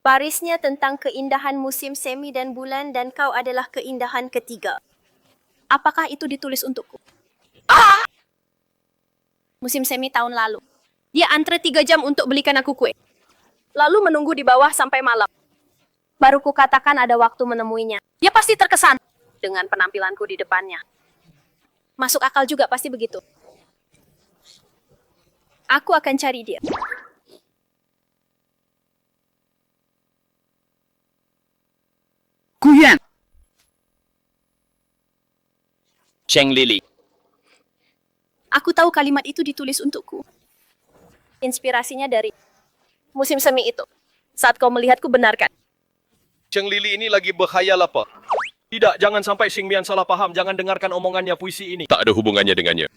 Barisnya tentang keindahan musim semi dan bulan dan kau adalah keindahan ketiga. Apakah itu ditulis untukku? Musim semi tahun lalu. Dia antre 3 jam untuk belikan aku kue. Lalu menunggu di bawah sampai malam. Baru ku katakan ada waktu menemuinya. Dia pasti terkesan dengan penampilanku di depannya. Masuk akal juga pasti begitu. Aku akan cari dia. Gu Yuan. Cheng Lili. Aku tahu kalimat itu ditulis untukku. Inspirasinya dari musim semi itu. Saat kau melihatku benarkan. Cheng Lili ini lagi berkhayal apa? Tidak, jangan sampai Xing Mian salah paham. Jangan dengarkan omongannya puisi ini. Tak ada hubungannya dengannya.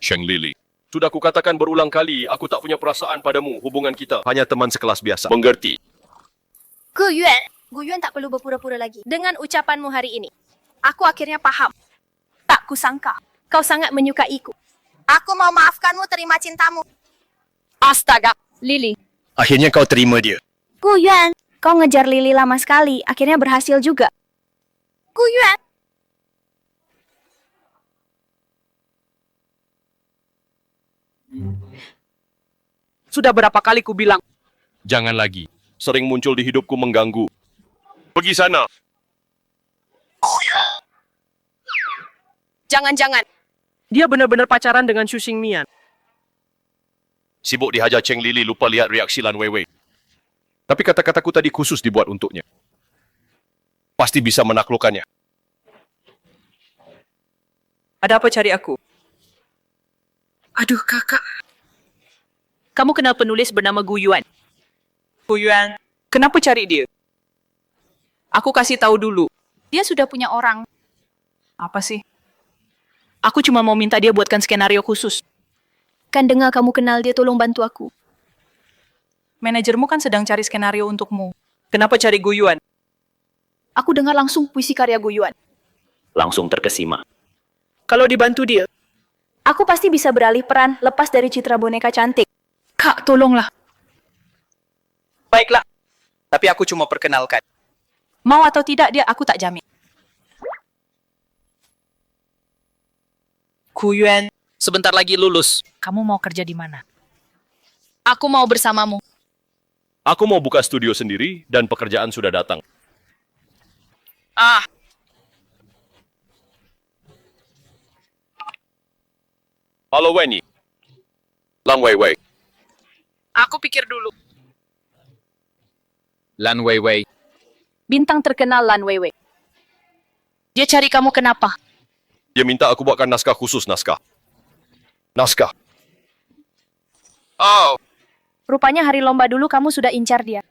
Sheng Lili. Sudah kukatakan berulang kali, aku tak punya perasaan padamu. Hubungan kita hanya teman sekelas biasa. Mengerti? Gu Yuan. Gu Yuan tak perlu berpura-pura lagi. Dengan ucapanmu hari ini, aku akhirnya paham. Tak kusangka, kau sangat menyukaiku. Aku mau maafkanmu, terima cintamu. Astaga, Lily. Akhirnya kau terima dia. Gu Yuan, kau ngejar Lily lama sekali, akhirnya berhasil juga. Gu Yuan. Sudah berapa kali ku bilang? Jangan lagi. Sering muncul di hidupku mengganggu. Pergi sana. Jangan-jangan. Dia benar-benar pacaran dengan Xu Xingmian. Sibuk dihajar Cheng Lili, lupa lihat reaksi Lan Weiwei. Tapi kata-kataku tadi khusus dibuat untuknya. Pasti bisa menaklukkannya. Ada apa cari aku? Aduh, kakak. Kamu kenal penulis bernama Gu Yuan? Gu Yuan, kenapa cari dia? Aku kasih tahu dulu. Dia sudah punya orang. Apa sih? Aku cuma mau minta dia buatkan skenario khusus. Kan dengar kamu kenal dia, tolong bantu aku. Manajermu kan sedang cari skenario untukmu. Kenapa cari Gu Yuan? Aku dengar langsung puisi karya Gu Yuan. Langsung terkesima. Kalau dibantu dia, Aku pasti bisa beralih peran, lepas dari citra boneka cantik. Kak, tolonglah. Baiklah. Tapi aku cuma perkenalkan. Mau atau tidak dia, aku tak jamin. Gu Yuan, Sebentar lagi lulus. kamu mau kerja di mana? Aku mau bersamamu. Aku mau buka studio sendiri dan pekerjaan sudah datang. Halo Wenyi. Lang Weiwei. Aku pikir dulu. Lan Weiwei. Bintang terkenal Lan Weiwei. Dia cari kamu kenapa? Dia minta aku buatkan naskah khusus naskah. Naskah. Oh. Rupanya hari lomba dulu kamu sudah incar dia.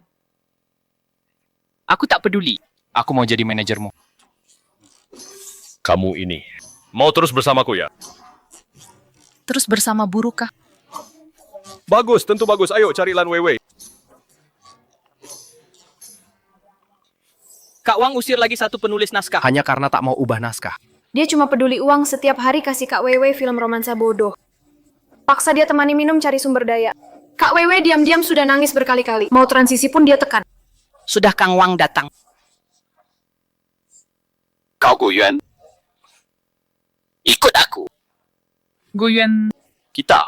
Aku tak peduli. Aku mau jadi manajermu. Kamu ini. Mau terus bersamaku ya? Terus bersama buruh kah? Bagus, tentu bagus. Ayo cari Lan Weiwei. Kak Wang usir lagi satu penulis naskah. Hanya karena tak mau ubah naskah. Dia cuma peduli uang, setiap hari kasih Kak Wewe film romansa bodoh. Paksa dia temani minum cari sumber daya. Kak Wewe diam-diam sudah nangis berkali-kali. Mau transisi pun dia tekan. Sudah Kang Wang datang. Kau Gu Yuan. Ikut aku. Gu Yuan. Kita.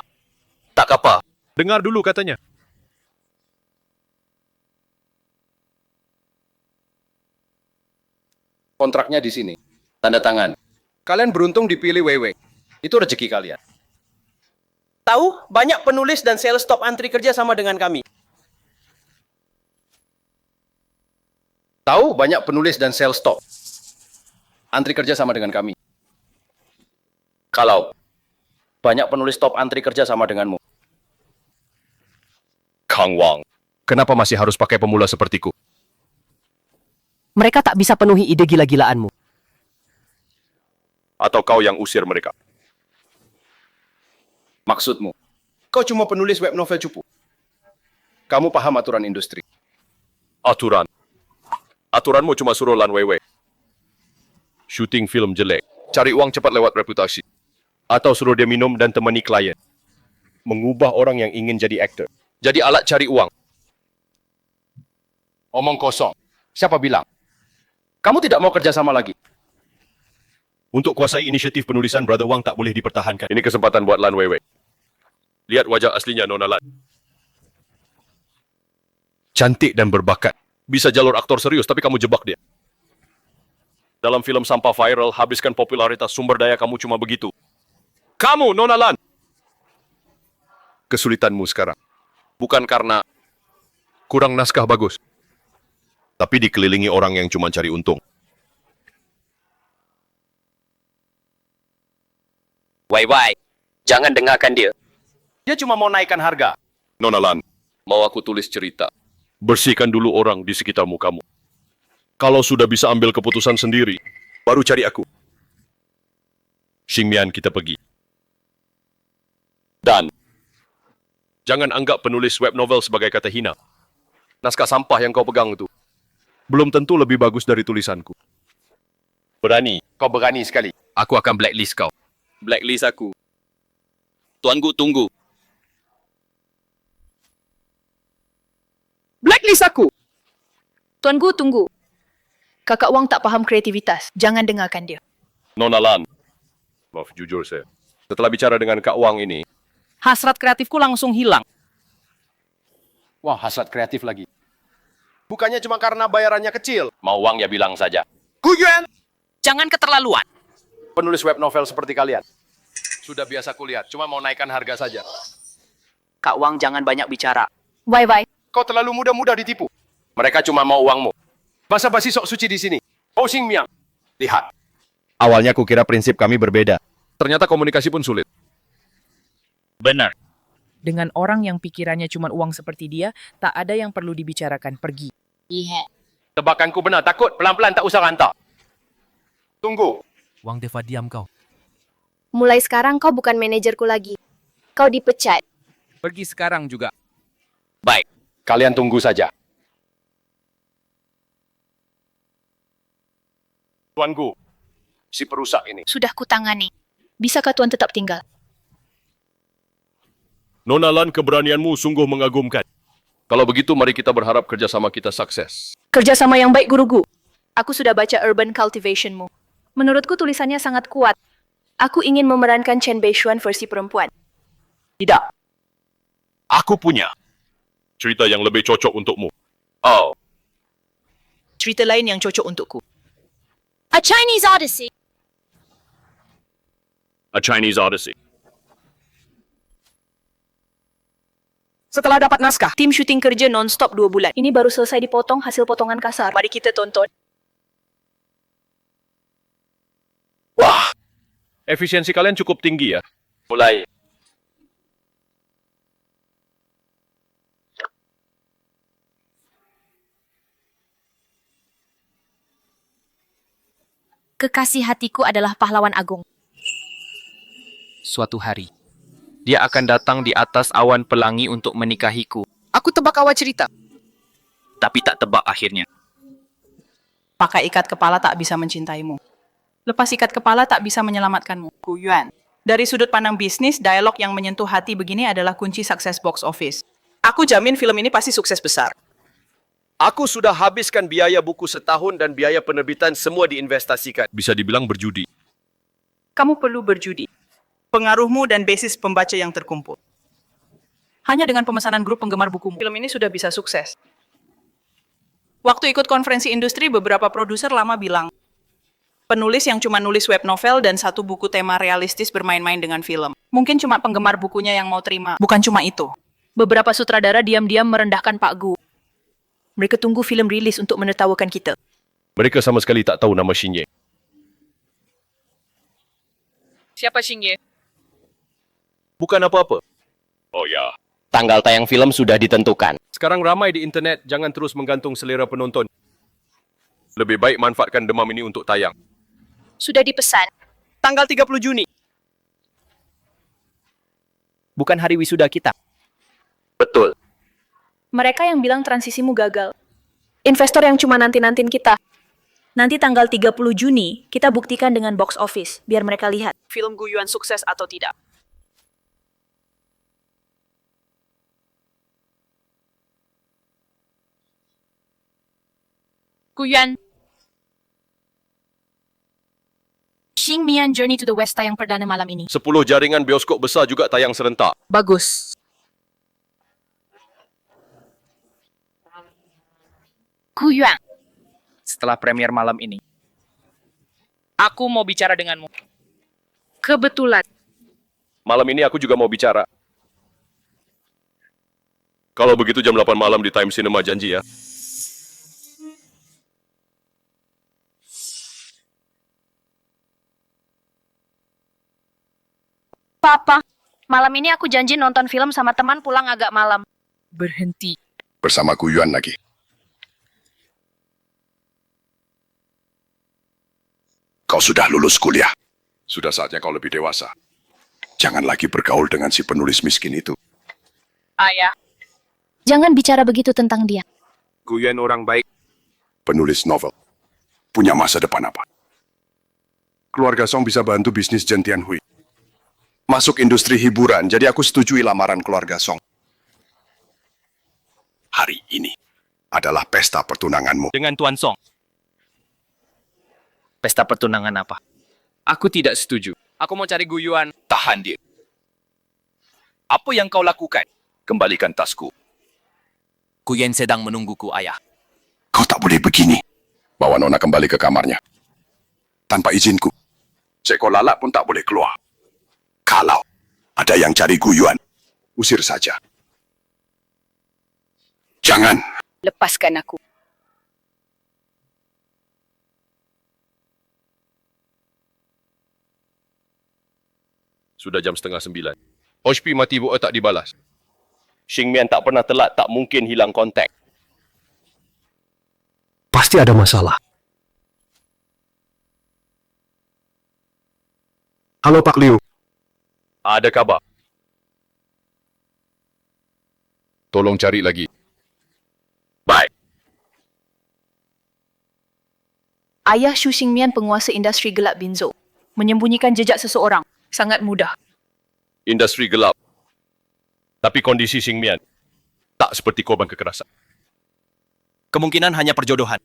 Tak apa. Dengar dulu katanya. Kontraknya di sini. Tanda tangan. Kalian beruntung dipilih Weiwei. Itu rezeki kalian. Tahu, banyak penulis dan sales top antri kerja sama dengan kami. Tahu banyak penulis dan sales top. Antri kerja sama dengan kami. Kalau banyak penulis top antri kerja sama denganmu. Kang Wang, kenapa masih harus pakai pemula sepertiku? Mereka tak bisa penuhi ide gila-gilaanmu. Atau kau yang usir mereka? Maksudmu, kau cuma penulis web novel cupu? Kamu paham aturan industri? Aturan? Aturanmu cuma suruh Lan Weiwei syuting film jelek, cari uang cepat lewat reputasi. Atau suruh dia minum dan temani klien. Mengubah orang yang ingin jadi aktor. Jadi alat cari uang. Omong kosong. Siapa bilang? Kamu tidak mau kerja sama lagi? Untuk kuasai inisiatif penulisan, Brother Wang tak boleh dipertahankan. Ini kesempatan buat Lan Weiwei. Lihat wajah aslinya Nona Lan. Cantik dan berbakat. Bisa jalur aktor serius, tapi kamu jebak dia. Dalam film sampah viral, habiskan popularitas, sumber daya kamu cuma begitu. Kamu, Nona Lan. Kesulitanmu sekarang. Bukan karena kurang naskah bagus. Tapi dikelilingi orang yang cuma cari untung. Wai, jangan dengarkan dia. Dia cuma mau naikkan harga. Nona Lan, mau aku tulis cerita. Bersihkan dulu orang di sekitarmu kamu. Kalau sudah bisa ambil keputusan sendiri, baru cari aku. Xingmian, kita pergi. Dan jangan anggap penulis web novel sebagai kata hina. Naskah sampah yang kau pegang itu belum tentu lebih bagus dari tulisanku. Berani? Kau berani sekali. Aku akan blacklist kau. Blacklist aku. Tuanku, tunggu. Blacklist aku! Tuanku, tunggu. Kakak Wang tak paham kreativitas. Jangan dengarkan dia. Nona Lan, maaf jujur saya. Setelah bicara dengan Kak Wang ini, Hasrat kreatifku langsung hilang. wah, hasrat kreatif lagi. Bukannya cuma karena bayarannya kecil. Mau uang ya bilang saja. Guyuan! Jangan keterlaluan. Penulis web novel seperti kalian. Sudah biasa kulihat, cuma mau naikkan harga saja. Kak Wang, jangan banyak bicara. Wai. Kau terlalu mudah ditipu. Mereka cuma mau uangmu. Basa-basi sok suci di sini. Oh Xingmian. Lihat. Awalnya kukira prinsip kami berbeda. Ternyata komunikasi pun sulit. Benar. Dengan orang yang pikirannya cuma uang seperti dia, tak ada yang perlu dibicarakan. Pergi. Iya. Tebakanku benar. Takut. Pelan-pelan tak usah rantak. Tunggu. Wang Deva, diam kau. Mulai sekarang kau bukan manajerku lagi. Kau dipecat. Pergi sekarang juga. Baik. Kalian tunggu saja. Tuanku, si perusak ini. Sudah kutangani. Bisakah Tuan tetap tinggal? Nona Lan, keberanianmu sungguh mengagumkan. Kalau begitu, mari kita berharap kerjasama kita sukses. Kerjasama yang baik, Gurugu. Aku sudah baca Urban Cultivationmu. Menurutku tulisannya sangat kuat. Aku ingin memerankan Chen Beishuan versi perempuan. Tidak. Aku punya cerita yang lebih cocok untukmu. Oh, Cerita lain yang cocok untukku. A Chinese Odyssey. A Chinese Odyssey. Setelah dapat naskah, tim syuting kerja non-stop 2 bulan. Ini baru selesai dipotong hasil potongan kasar. Mari kita tonton. Wah, efisiensi kalian cukup tinggi ya. Mulai. Kekasih hatiku adalah pahlawan agung. Suatu hari, dia akan datang di atas awan pelangi untuk menikahiku. Aku tebak awal cerita. Tapi tak tebak akhirnya. Pakai ikat kepala tak bisa mencintaimu. Lepas ikat kepala tak bisa menyelamatkanmu. Guyuan. Dari sudut pandang bisnis, dialog yang menyentuh hati begini adalah kunci sukses box office. Aku jamin film ini pasti sukses besar. Aku sudah habiskan biaya buku setahun dan biaya penerbitan semua diinvestasikan. Bisa dibilang berjudi. Kamu perlu berjudi. Pengaruhmu dan basis pembaca yang terkumpul. Hanya dengan pemesanan grup penggemar bukumu, film ini sudah bisa sukses. Waktu ikut konferensi industri, beberapa produser lama bilang, penulis yang cuma nulis web novel dan 1 buku tema realistis bermain-main dengan film. Mungkin cuma penggemar bukunya yang mau terima. Bukan cuma itu. Beberapa sutradara diam-diam merendahkan Pak Gu. Mereka tunggu film rilis untuk menertawakan kita. Mereka sama sekali tak tahu nama Xingye. Siapa Xingye? Bukan apa-apa. Oh ya. Tanggal tayang film sudah ditentukan. Sekarang ramai di internet, jangan terus menggantung selera penonton. Lebih baik manfaatkan demam ini untuk tayang. Sudah dipesan. Tanggal 30 Juni. Bukan hari wisuda kita. Betul. Mereka yang bilang transisimu gagal. Investor yang cuma nanti-nantin kita. Nanti tanggal 30 Juni, kita buktikan dengan box office, biar mereka lihat. Film Gu Yuan sukses atau tidak. Gu Yuan. Xingmian Journey to the West tayang perdana malam ini. 10 jaringan bioskop besar juga tayang serentak. Bagus. Gu Yuan. Setelah premier malam ini. Aku mau bicara denganmu. Kebetulan. Malam ini aku juga mau bicara. Kalau begitu jam 8 malam di Time Cinema, janji ya. Papa, malam ini aku janji nonton film sama teman pulang agak malam. Berhenti. Bersama Gu Yuan lagi. Kau sudah lulus kuliah. Sudah saatnya kau lebih dewasa. Jangan lagi bergaul dengan si penulis miskin itu. Ayah. Jangan bicara begitu tentang dia. Gu Yuan orang baik. Penulis novel. Punya masa depan apa? Keluarga Song bisa bantu bisnis Jen Tianhui. Masuk industri hiburan, jadi aku setujui lamaran keluarga Song. Hari ini adalah pesta pertunanganmu. Dengan Tuan Song. Pesta pertunangan apa? Aku tidak setuju. Aku mau cari Gu Yuan. Tahan dia. Apa yang kau lakukan? Kembalikan tasku. Gu Yuan sedang menungguku, ayah. Kau tak boleh begini. Bawa Nona kembali ke kamarnya. Tanpa izinku. Seekor lalat pun tak boleh keluar. Kalau ada yang cari Gu Yuan, usir saja. Jangan. Lepaskan aku. Sudah jam 8:30. Oshpi mati buat tak dibalas. Xingmian tak pernah telat, tak mungkin hilang kontak. Pasti ada masalah. Halo Pak Liu. Ada kabar. Tolong cari lagi. Baik. Ayah Xu Xingmian penguasa industri gelap Binzhou. Menyembunyikan jejak seseorang. Sangat mudah. Industri gelap. Tapi kondisi Xingmian tak seperti korban kekerasan. Kemungkinan hanya perjodohan.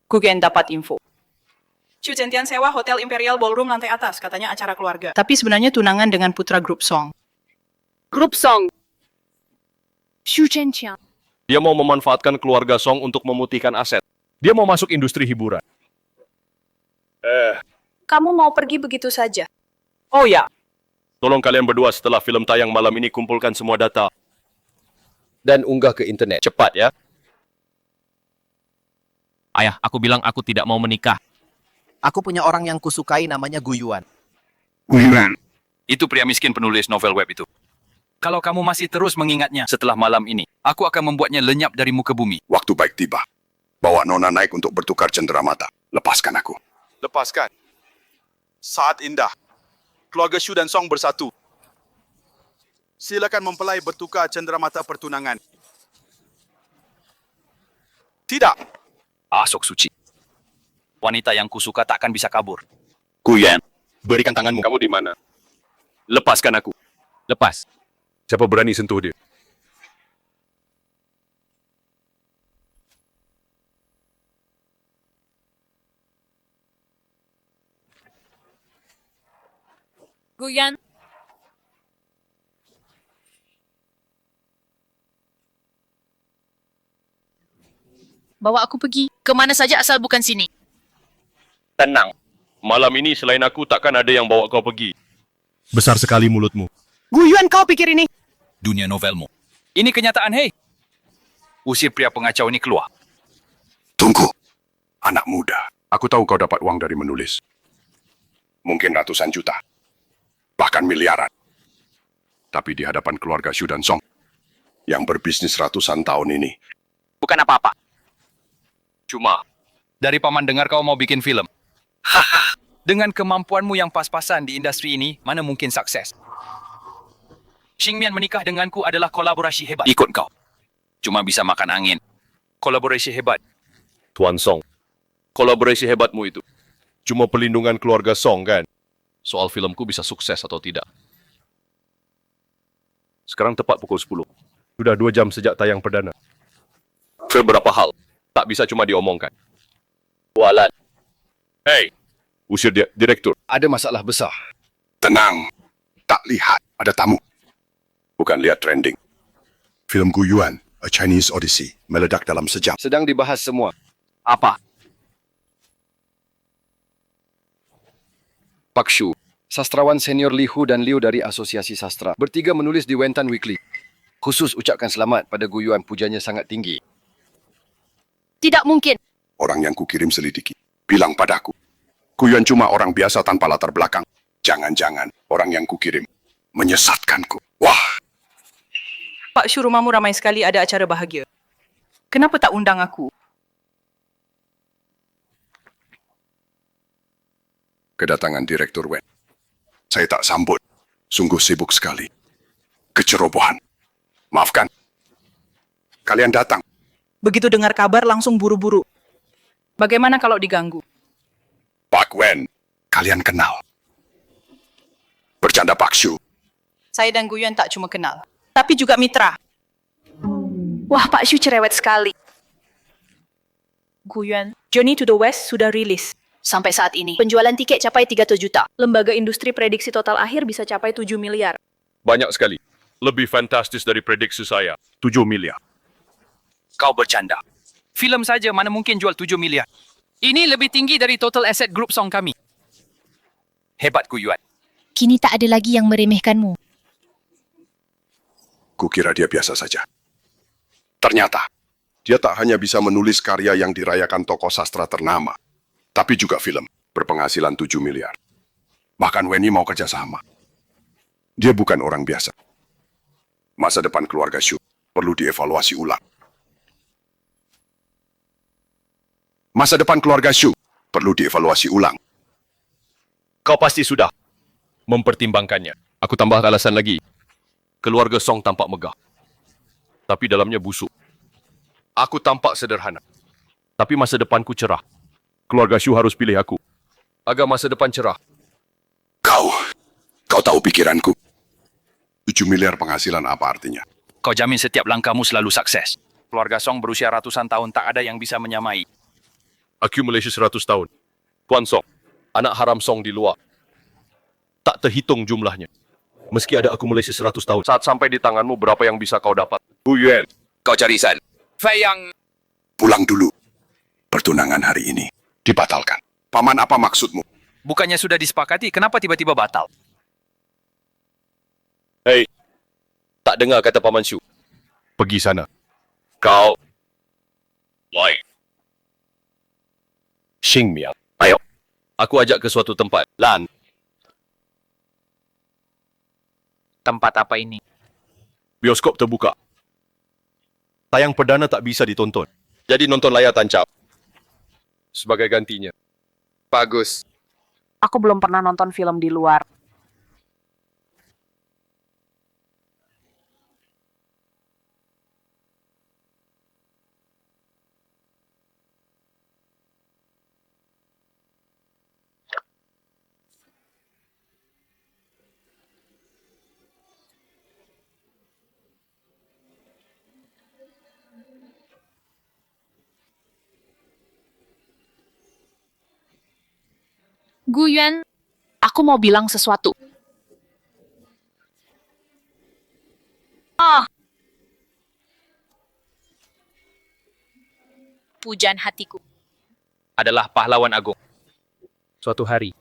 Gu Yuan dapat info. Xu Zhentian sewa Hotel Imperial Ballroom lantai atas, katanya acara keluarga. Tapi sebenarnya tunangan dengan putra grup Song. Grup Song. Xu Zhentian. Dia mau memanfaatkan keluarga Song untuk memutihkan aset. Dia mau masuk industri hiburan. Kamu mau pergi begitu saja? Oh ya, Tolong kalian berdua setelah film tayang malam ini kumpulkan semua data. Dan unggah ke internet. Cepat ya. Ayah, aku bilang aku tidak mau menikah. Aku punya orang yang kusukai namanya Gu Yuan. Gu Yuan. Itu pria miskin penulis novel web itu. Kalau kamu masih terus mengingatnya setelah malam ini, aku akan membuatnya lenyap dari muka bumi. Waktu baik tiba. Bawa Nona naik untuk bertukar cenderamata. Lepaskan aku. Lepaskan. Saat indah. Keluarga Xu dan Song bersatu. Silakan mempelai bertukar cenderamata pertunangan. Tidak. Asok suci. Wanita yang kusuka takkan bisa kabur. Gu Yuan, berikan tanganmu. Kamu di mana? Lepaskan aku. Lepas. Siapa berani sentuh dia? Gu Yuan. Bawa aku pergi. Kemana saja asal bukan sini. Tenang. Malam ini selain aku takkan ada yang bawa kau pergi. Besar sekali mulutmu. Gu Yuan kau pikir ini? Dunia novelmu. Ini kenyataan, hei. Usir pria pengacau ini keluar. Tunggu. Anak muda. Aku tahu kau dapat uang dari menulis. Mungkin ratusan juta. Bahkan miliaran. Tapi di hadapan keluarga Xu dan Song, yang berbisnis ratusan tahun ini, Bukan apa-apa. Cuma, Dari paman dengar kau mau bikin film. Dengan kemampuanmu yang pas-pasan di industri ini, mana mungkin sukses? Xingmian menikah denganku adalah kolaborasi hebat. Ikut kau. Cuma bisa makan angin. Kolaborasi hebat. Tuan Song, kolaborasi hebatmu itu cuma pelindungan keluarga Song kan? Soal filmku bisa sukses atau tidak. Sekarang tepat pukul 10. Sudah 2 jam sejak tayang perdana. Beberapa hal tak bisa cuma diomongkan. Walan. Hey, usir dia, direktur. ada masalah besar. Tenang, tak lihat ada tamu. Bukan lihat trending. Film Gu Yuan, A Chinese Odyssey, meledak dalam sejam. Sedang dibahas semua. Apa? Pak Shu, sastrawan senior Li Hu dan Liu dari Asosiasi Sastra, bertiga menulis di Wentan Weekly. Khusus ucapkan selamat pada Gu Yuan, pujanya sangat tinggi. Tidak mungkin. Orang yang kukirim selidiki, bilang padaku, Gu Yuan cuma orang biasa tanpa latar belakang. Jangan-jangan orang yang kukirim menyesatkanku. Wah, Pak Shu, rumahmu ramai sekali ada acara bahagia. Kenapa tak undang aku? kedatangan Direktur Wen. Saya tak sambut. Sungguh sibuk sekali. Kecerobohan. Maafkan. Kalian datang. Begitu dengar kabar langsung buru-buru. Bagaimana kalau diganggu? Pak Wen, kalian kenal. Bercanda Pak Shu. Saya dan Gu Yuan tak cuma kenal, tapi juga mitra. Wah, Pak Shu cerewet sekali. Gu Yuan, Journey to the West sudah rilis. Sampai saat ini, penjualan tiket capai 300 juta. Lembaga industri prediksi total akhir bisa capai 7 miliar. Banyak sekali. Lebih fantastis dari prediksi saya. 7 miliar. Kau bercanda. Film saja mana mungkin jual 7 miliar. Ini lebih tinggi dari total asset grup Song kami. Hebat Gu Yuan. Kini tak ada lagi yang meremehkanmu. Kukira dia biasa saja. Ternyata, dia tak hanya bisa menulis karya yang dirayakan tokoh sastra ternama, tapi juga film berpenghasilan 7 miliar. Bahkan Weni mau kerjasama. Dia bukan orang biasa. Masa depan keluarga Xu perlu dievaluasi ulang. Masa depan keluarga Xu perlu dievaluasi ulang. Kau pasti sudah mempertimbangkannya. Aku tambah alasan lagi. Keluarga Song tampak megah, tapi dalamnya busuk. Aku tampak sederhana, tapi masa depanku cerah. Keluarga Xu harus pilih aku. Agar masa depan cerah. Kau tahu pikiranku. 7 miliar penghasilan apa artinya? Kau jamin setiap langkahmu selalu sukses. Keluarga Song berusia ratusan tahun tak ada yang bisa menyamai. Accumulation 100 tahun. Tuan Song, anak haram Song di luar. Tak terhitung jumlahnya. Meski ada akumulasi 100 tahun. Saat sampai di tanganmu, berapa yang bisa kau dapat? Gu Yuan. Kau cari San. Fei yang... Pulang dulu. Pertunangan hari ini dibatalkan. Paman, apa maksudmu? Bukannya sudah disepakati, kenapa tiba-tiba batal? Hei, tak dengar kata Paman Shu. Pergi sana. Kau... Woi. Xing Miang. Ayo. Aku ajak ke suatu tempat. Lan. Tempat apa ini? Bioskop terbuka. Tayang perdana tak bisa ditonton. Jadi nonton layar tancap. Sebagai gantinya. Bagus. Aku belum pernah nonton film di luar. Gu Yuan, aku mau bilang sesuatu. Pujian hatiku. Adalah pahlawan agung. Suatu hari,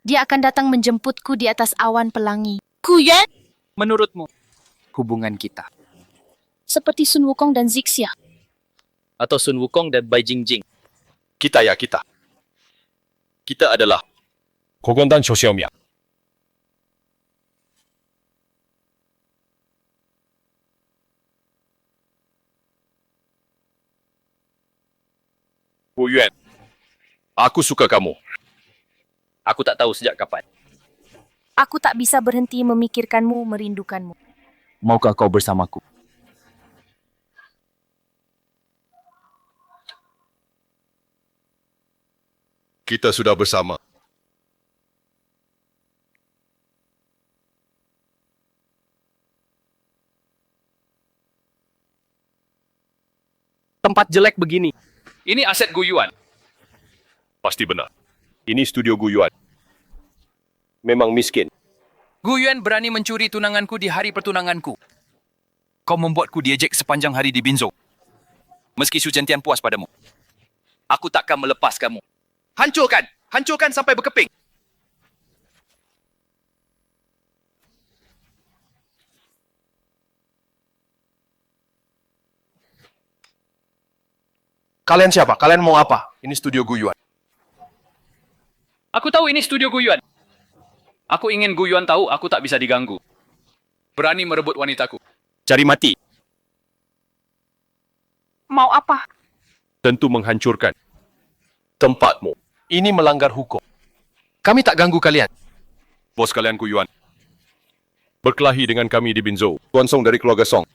Dia akan datang menjemputku di atas awan pelangi. Gu Yuan, Menurutmu? Hubungan kita. seperti Sun Wukong dan Zixia. atau Sun Wukong dan Bai Jingjing. Kita ya, kita. Kita adalah Kogondan Shou Xiaomiang. Gu Yuan, aku suka kamu. Aku tak tahu sejak kapan. Aku tak bisa berhenti memikirkanmu, merindukanmu. Maukah kau bersamaku? Kita sudah bersama. Tempat jelek begini. Ini aset Gu Yuan. Pasti benar. Ini studio Gu Yuan. Memang miskin. Gu Yuan berani mencuri tunanganku di hari pertunanganku. Kau membuatku diejek sepanjang hari di Binzhou. Meski Su Zhentian puas padamu. Aku takkan melepas kamu. Hancurkan! Hancurkan sampai berkeping! Kalian siapa? Kalian mau apa? Ini studio Gu Yuan. Aku tahu ini studio Gu Yuan. Aku ingin Gu Yuan tahu aku tak bisa diganggu. Berani merebut wanitaku. Cari mati. Mau apa? Tentu menghancurkan tempatmu. Ini melanggar hukum. Kami tak ganggu kalian. Bos kalian Gu Yuan berkelahi dengan kami di Binzhou. Tuan Song dari keluarga Song.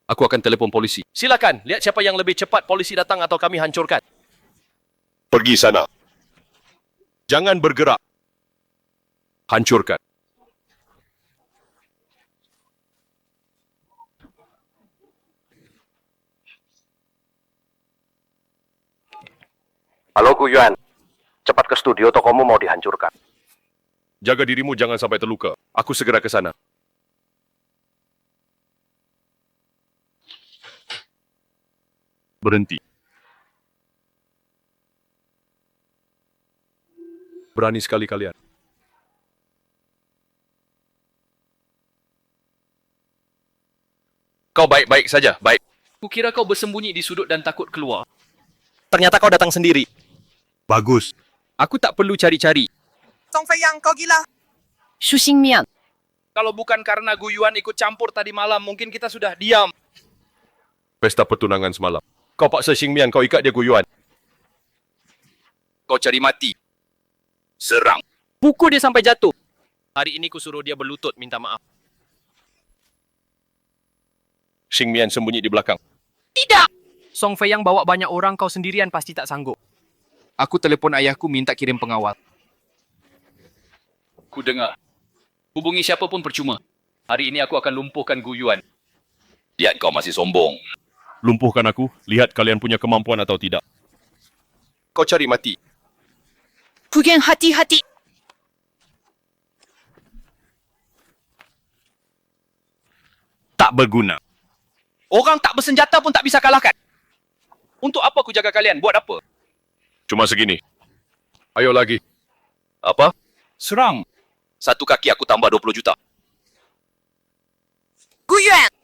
Aku akan telepon polisi. Silakan, lihat siapa yang lebih cepat polisi datang atau kami hancurkan. Pergi sana. Jangan bergerak. Hancurkan. Halo Gu Yuan, cepat ke studio tokomu mau dihancurkan. Jaga dirimu jangan sampai terluka. Aku segera ke sana. Berhenti. Berani sekali kalian. Kau baik-baik saja, baik. Kukira kau bersembunyi di sudut dan takut keluar. Ternyata kau datang sendiri. Bagus. Aku tak perlu cari-cari. Song Feiyang, kau gila. Xu Xingmian. Kalau bukan karena Gu Yuan ikut campur tadi malam, mungkin kita sudah diam. Pesta pertunangan semalam. Kau paksa Xingmian, kau ikat dia Gu Yuan. Kau cari mati. Serang. Pukul dia sampai jatuh. Hari ini ku suruh dia berlutut minta maaf. Xingmian sembunyi di belakang. Tidak. Song Feiyang bawa banyak orang, kau sendirian pasti tak sanggup. Aku telefon ayahku minta kirim pengawal. Ku dengar. Hubungi siapa pun percuma. Hari ini aku akan lumpuhkan Gu Yuan. Lihat kau masih sombong. Lumpuhkan aku, lihat kalian punya kemampuan atau tidak. Kau cari mati. Pugen hati-hati. Tak berguna. Orang tak bersenjata pun tak bisa kalahkan. Untuk apa aku jaga kalian? Buat apa? Cuma segini. Ayo lagi. Apa? Serang. Satu kaki aku tambah 20 juta. Gu Yuan.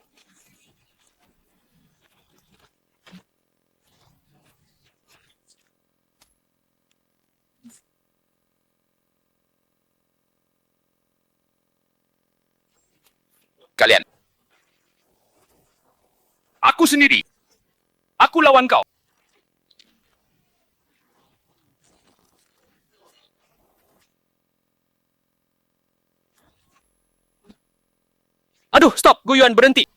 Kalian. Aku sendiri. Aku lawan kau. Aduh, stop. Gu Yuan, berhenti.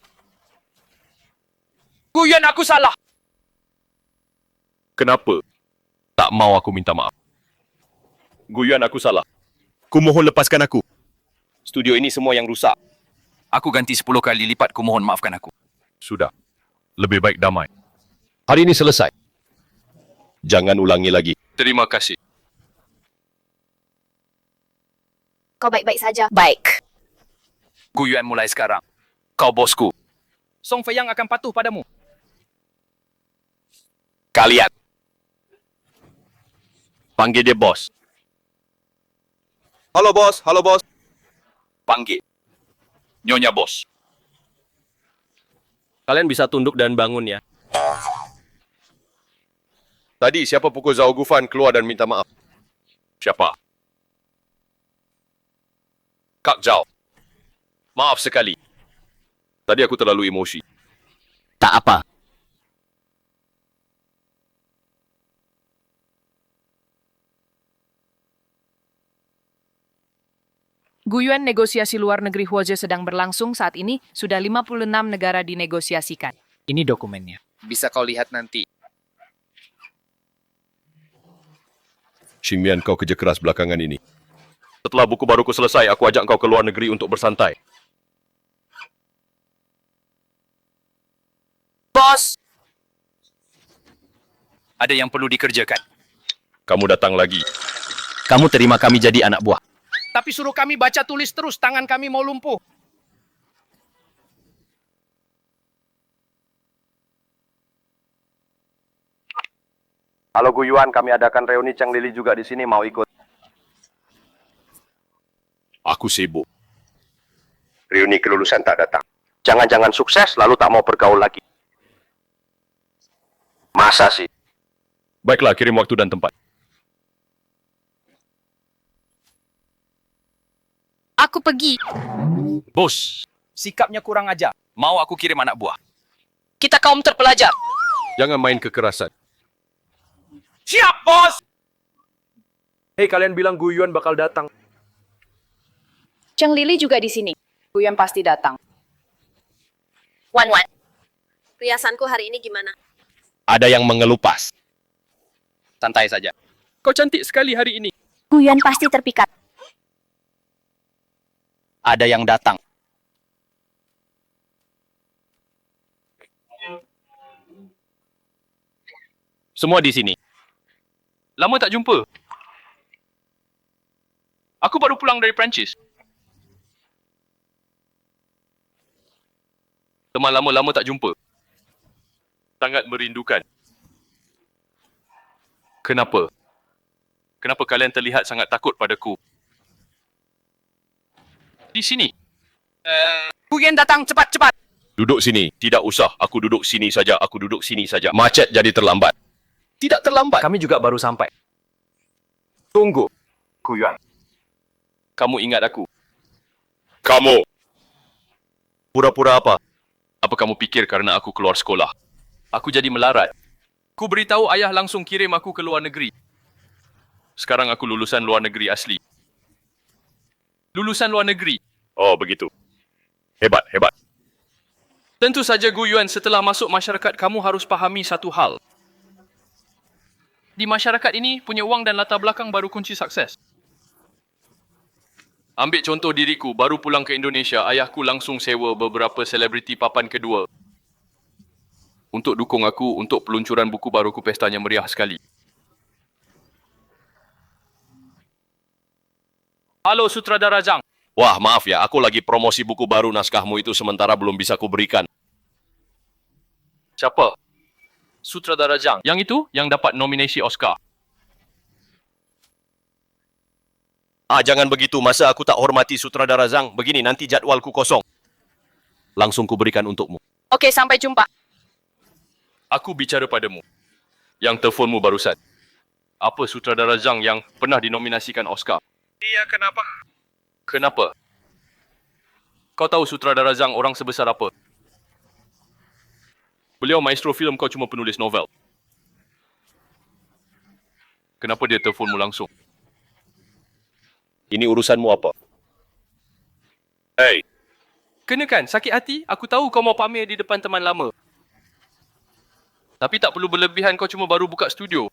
Gu Yuan, aku salah. Kenapa? Tak mau aku minta maaf. Gu Yuan, aku salah. Ku mohon lepaskan aku. Studio ini semua yang rusak. Aku ganti 10 kali lipat, ku mohon maafkan aku. Sudah. Lebih baik damai. Hari ini selesai. Jangan ulangi lagi. Terima kasih. Kau baik-baik saja. Baik. Gu Yuan, mulai sekarang. Kau bosku. Song Feiyang akan patuh padamu. Kalian. Panggil dia bos. Halo bos, halo bos. Panggil. Nyonya bos. Kalian bisa tunduk dan bangun ya. Tadi siapa pukul Zhao Gufan keluar dan minta maaf? Siapa? Kak Zhao. Maaf sekali. Tadi aku terlalu emosi. Tak apa. Guyuan negosiasi luar negeri Huoze sedang berlangsung saat ini, sudah 56 negara dinegosiasikan. Ini dokumennya. Bisa kau lihat nanti. Xingmian, kau kerja keras belakangan ini. Setelah buku baruku selesai, aku ajak kau ke luar negeri untuk bersantai. Bos! Ada yang perlu dikerjakan. Kamu datang lagi. Kamu terima kami jadi anak buah. Tapi suruh kami baca tulis terus, tangan kami mau lumpuh. Halo Gu Yuan, kami adakan reuni Cheng Lili juga di sini, mau ikut? Aku sibuk. Reuni kelulusan tak datang. Jangan-jangan sukses lalu tak mau bergaul lagi. Masa sih? Baiklah, kirim waktu dan tempat. Aku pergi. Bos, sikapnya kurang ajar. Mau aku kirim anak buah? Kita kaum terpelajar. Jangan main kekerasan. Siap, bos! Hei, kalian bilang Gu Yuan bakal datang. Cheng Lili juga di sini. Guyuan pasti datang. Wan, perhiasanku hari ini gimana? Ada yang mengelupas. Santai saja. Kau cantik sekali hari ini. Guyuan pasti terpikat. Ada yang datang. Semua di sini. Lama tak jumpa. Aku baru pulang dari Perancis. Teman lama tak jumpa. Sangat merindukan. Kenapa? Kenapa kalian terlihat sangat takut padaku? Di sini. Guyuan datang, cepat-cepat. Duduk sini. Tidak usah. Aku duduk sini saja. Aku duduk sini saja. Macet jadi terlambat. Tidak terlambat. Kami juga baru sampai. Tunggu, Gu Yuan. Kamu ingat aku? Kamu. Pura-pura apa? Apa kamu pikir karena aku keluar sekolah? Aku jadi melarat. Ku beritahu ayah langsung kirim aku ke luar negeri. Sekarang aku lulusan luar negeri asli. Lulusan luar negeri. Oh, begitu. Hebat, hebat. Tentu saja Gu Yuan, setelah masuk masyarakat kamu harus pahami satu hal. Di masyarakat ini, punya uang dan latar belakang baru kunci sukses. Ambil contoh diriku, baru pulang ke Indonesia, ayahku langsung sewa beberapa selebriti papan kedua. Untuk dukung aku untuk peluncuran buku baruku, pestanya meriah sekali. Halo Sutradara Zhang. Wah, maaf ya. Aku lagi promosi buku baru, naskahmu itu sementara belum bisa kuberikan. Siapa? Sutradara Zhang. Yang itu yang dapat nominasi Oscar. Jangan begitu. Masa aku tak hormati Sutradara Zhang? Begini, nanti jadwalku kosong. Langsung kuberikan untukmu. Oke, sampai jumpa. Aku bicara padamu. Yang telefonmu barusan. Apa Sutradara Zhang yang pernah dinominasikan Oscar? Iya, kenapa? Kenapa? Kau tahu Sutradara Zhang orang sebesar apa? Beliau maestro filem, kau cuma penulis novel. Kenapa dia telefonmu langsung? Ini urusanmu apa? Hei. Kena kan? Sakit hati? Aku tahu kau mau pamer di depan teman lama. Tapi tak perlu berlebihan, kau cuma baru buka studio.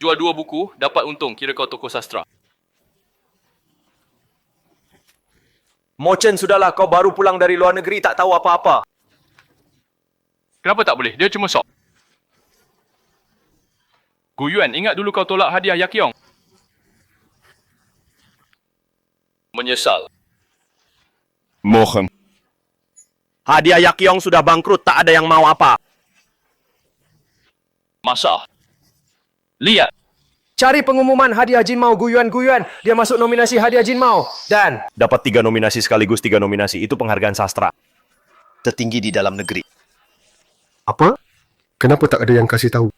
Jual 2 buku, dapat untung. Kira kau tokoh sastra. Mo Chen, sudahlah. Kau baru pulang dari luar negeri, tak tahu apa-apa. Kenapa tak boleh? Dia cuma sok. Gu Yuan, ingat dulu kau tolak hadiah Yakyong? Menyesal. Mohon. Hadiah Yakyong sudah bangkrut, tak ada yang mau apa. Masa? Lihat. Cari pengumuman hadiah Jin Mao Gu Yuan. Dia masuk nominasi hadiah Jin Mao. Dan Dapat 3 nominasi sekaligus 3 nominasi. Itu penghargaan sastra tertinggi di dalam negeri. Apa? Kenapa tak ada yang kasih tahu?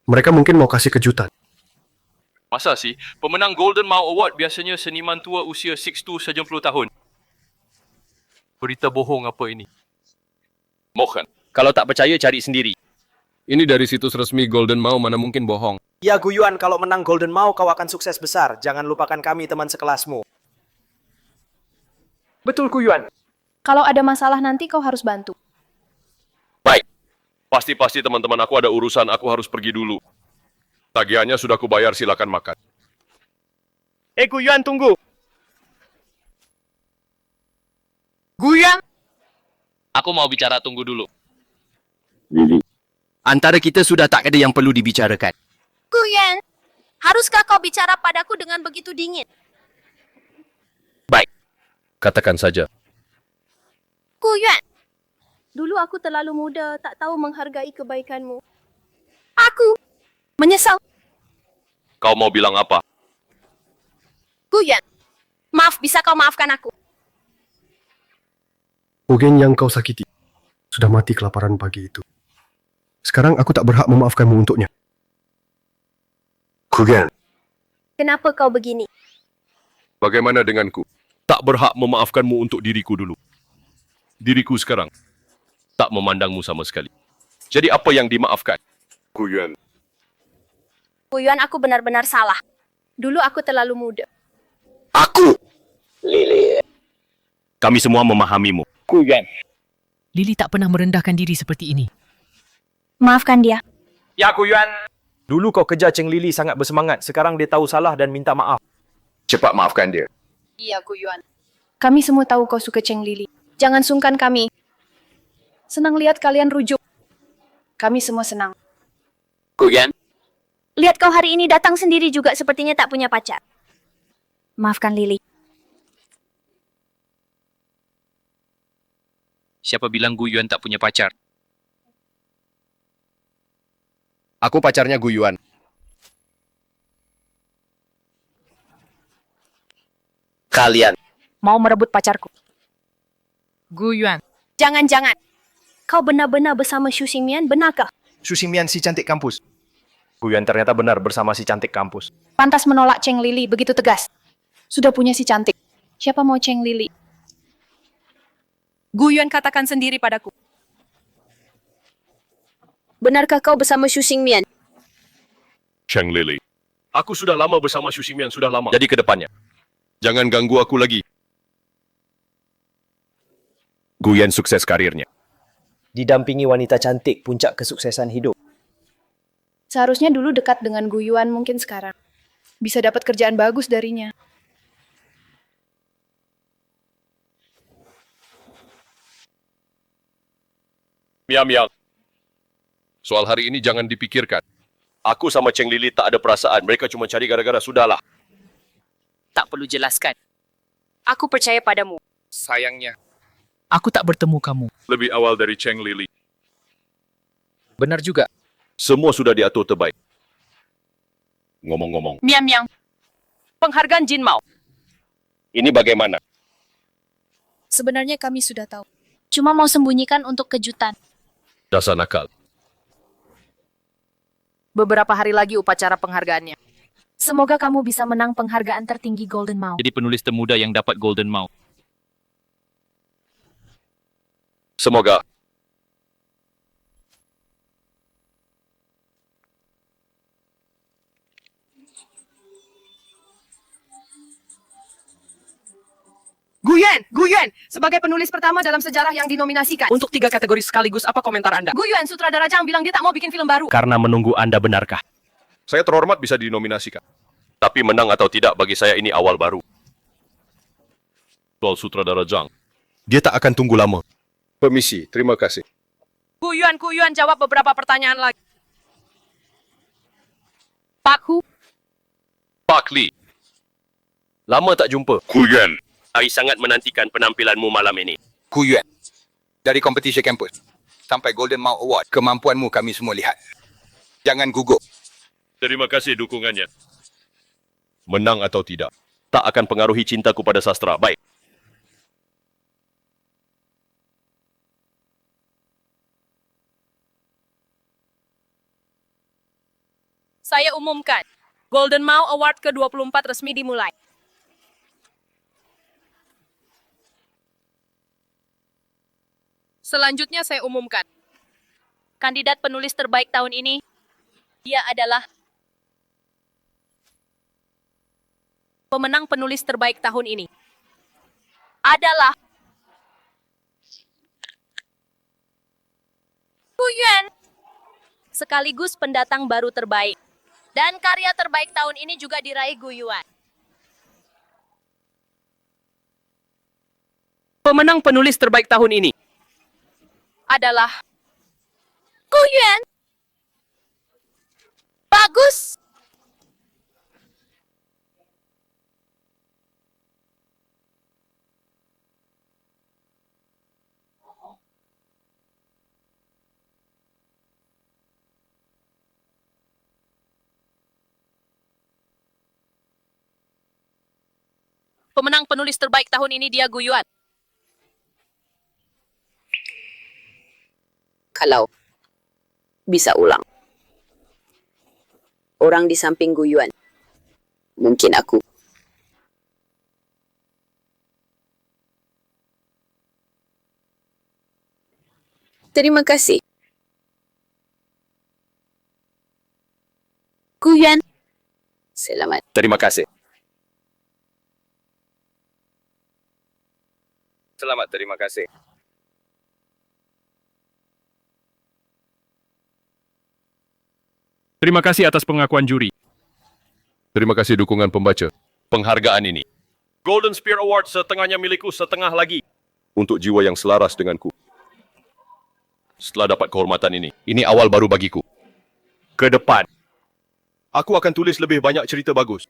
Mereka mungkin mau kasih kejutan. Masa sih? Pemenang Golden Mao Award biasanya seniman tua usia 6 to 70 tahun. Berita bohong apa ini? Mohon. Kalau tak percaya, cari sendiri. Ini dari situs resmi Golden Mao, mana mungkin bohong. Ya Guyuan, kalau menang Golden Mau kau akan sukses besar. Jangan lupakan kami teman sekelasmu. Betul, Guyuan. Kalau ada masalah nanti kau harus bantu. Baik. Pasti teman-teman aku ada urusan, aku harus pergi dulu. Tagihannya sudah kubayar, silakan makan. Guyuan, tunggu. Guyuan! Aku mau bicara, tunggu dulu. Antara kita sudah tak ada yang perlu dibicarakan. Guyuan, haruskah kau bicara padaku dengan begitu dingin? Baik. Katakan saja. Guyuan, dulu aku terlalu muda, tak tahu menghargai kebaikanmu. Aku menyesal. Kau mau bilang apa? Guyuan, maaf, bisa kau maafkan aku? Mugen yang kau sakiti sudah mati kelaparan pagi itu. Sekarang aku tak berhak memaafkanmu untuknya. Kugen. Kenapa kau begini? Bagaimana denganku? Tak berhak memaafkanmu untuk diriku dulu. Diriku sekarang tak memandangmu sama sekali. Jadi apa yang dimaafkan? Guyuan. Guyuan, aku benar-benar salah. Dulu aku terlalu muda. Kami semua memahamimu. Guyuan. Lily tak pernah merendahkan diri seperti ini. Maafkan dia. Ya Guyuan. Dulu kau kejar Cheng Lili sangat bersemangat. Sekarang dia tahu salah dan minta maaf. Cepat maafkan dia. Iya, Guyuan. Kami semua tahu kau suka Cheng Lili. Jangan sungkan kami. Senang lihat kalian rujuk. Kami semua senang. Guyuan. Lihat kau hari ini datang sendiri juga sepertinya tak punya pacar. Maafkan Lili. Siapa bilang Guyuan tak punya pacar? Aku pacarnya Guyuan. Kalian. Mau merebut pacarku. Guyuan. Jangan-jangan. Kau benar-benar bersama Xu Xingmian, benarkah? Xu Xingmian si cantik kampus. Guyuan ternyata benar bersama si cantik kampus. Pantas menolak Cheng Lili begitu tegas. Sudah punya si cantik. Siapa mau Cheng Lili? Guyuan katakan sendiri padaku. Benarkah kau bersama Xu Xingmian? Cheng Lili. Aku sudah lama bersama Xu Xingmian, sudah lama. Jadi ke depannya, jangan ganggu aku lagi. Guyuan sukses karirnya. Didampingi wanita cantik, puncak kesuksesan hidup. Seharusnya dulu dekat dengan Guyuan, mungkin sekarang. Bisa dapat kerjaan bagus darinya. Miam. Soal hari ini jangan dipikirkan. Aku sama Cheng Lili tak ada perasaan. Mereka cuma cari gara-gara, sudahlah. Tak perlu jelaskan. Aku percaya padamu. Sayangnya. Aku tak bertemu kamu. Lebih awal dari Cheng Lili. Benar juga. Semua sudah diatur terbaik. Ngomong-ngomong, Miam. Penghargaan Jin Mao. ini bagaimana? Sebenarnya kami sudah tahu. Cuma mau sembunyikan untuk kejutan. Dasar nakal. Beberapa hari lagi upacara penghargaannya. Semoga kamu bisa menang penghargaan tertinggi Golden Mau. Jadi penulis termuda yang dapat Golden Mau. Semoga. Guyuan, sebagai penulis pertama dalam sejarah yang dinominasikan. Untuk 3 kategori sekaligus, apa komentar Anda? Guyuan, sutradara Zhang bilang dia tak mau bikin film baru. Karena menunggu Anda benarkah? Saya terhormat bisa dinominasikan. Tapi menang atau tidak bagi saya ini awal baru. Soal sutradara Zhang, dia tak akan tunggu lama. Permisi, terima kasih. Guyuan, jawab beberapa pertanyaan lagi. Pak Hu. Park Lee. Lama tak jumpa. Guyuan. Saya sangat menantikan penampilanmu malam ini. Guyuan. Dari kompetisi kampus sampai Golden Mau Award, kemampuanmu kami semua lihat. Jangan gugup. Terima kasih dukungannya. Menang atau tidak, tak akan pengaruhi cintaku pada sastra. Baik. Saya umumkan. Golden Mau Award ke-24 resmi dimulai. Selanjutnya saya umumkan. Kandidat penulis terbaik tahun ini, dia adalah Pemenang penulis terbaik tahun ini adalah Gu Yuan. Sekaligus pendatang baru terbaik. Dan karya terbaik tahun ini juga diraih Gu Yuan. Pemenang penulis terbaik tahun ini Adalah Gu Yuan. Bagus. Pemenang penulis terbaik tahun ini dia Gu Yuan. Kalau bisa ulang, orang di samping Gu Yuan, mungkin aku. Terima kasih. Gu Yuan. Selamat. Terima kasih. Selamat, terima kasih. Terima kasih atas pengakuan juri. Terima kasih dukungan pembaca. Penghargaan ini. Golden Spear Award setengahnya milikku, setengah lagi. Untuk jiwa yang selaras denganku. Setelah dapat kehormatan ini awal baru bagiku. Ke depan, aku akan tulis lebih banyak cerita bagus.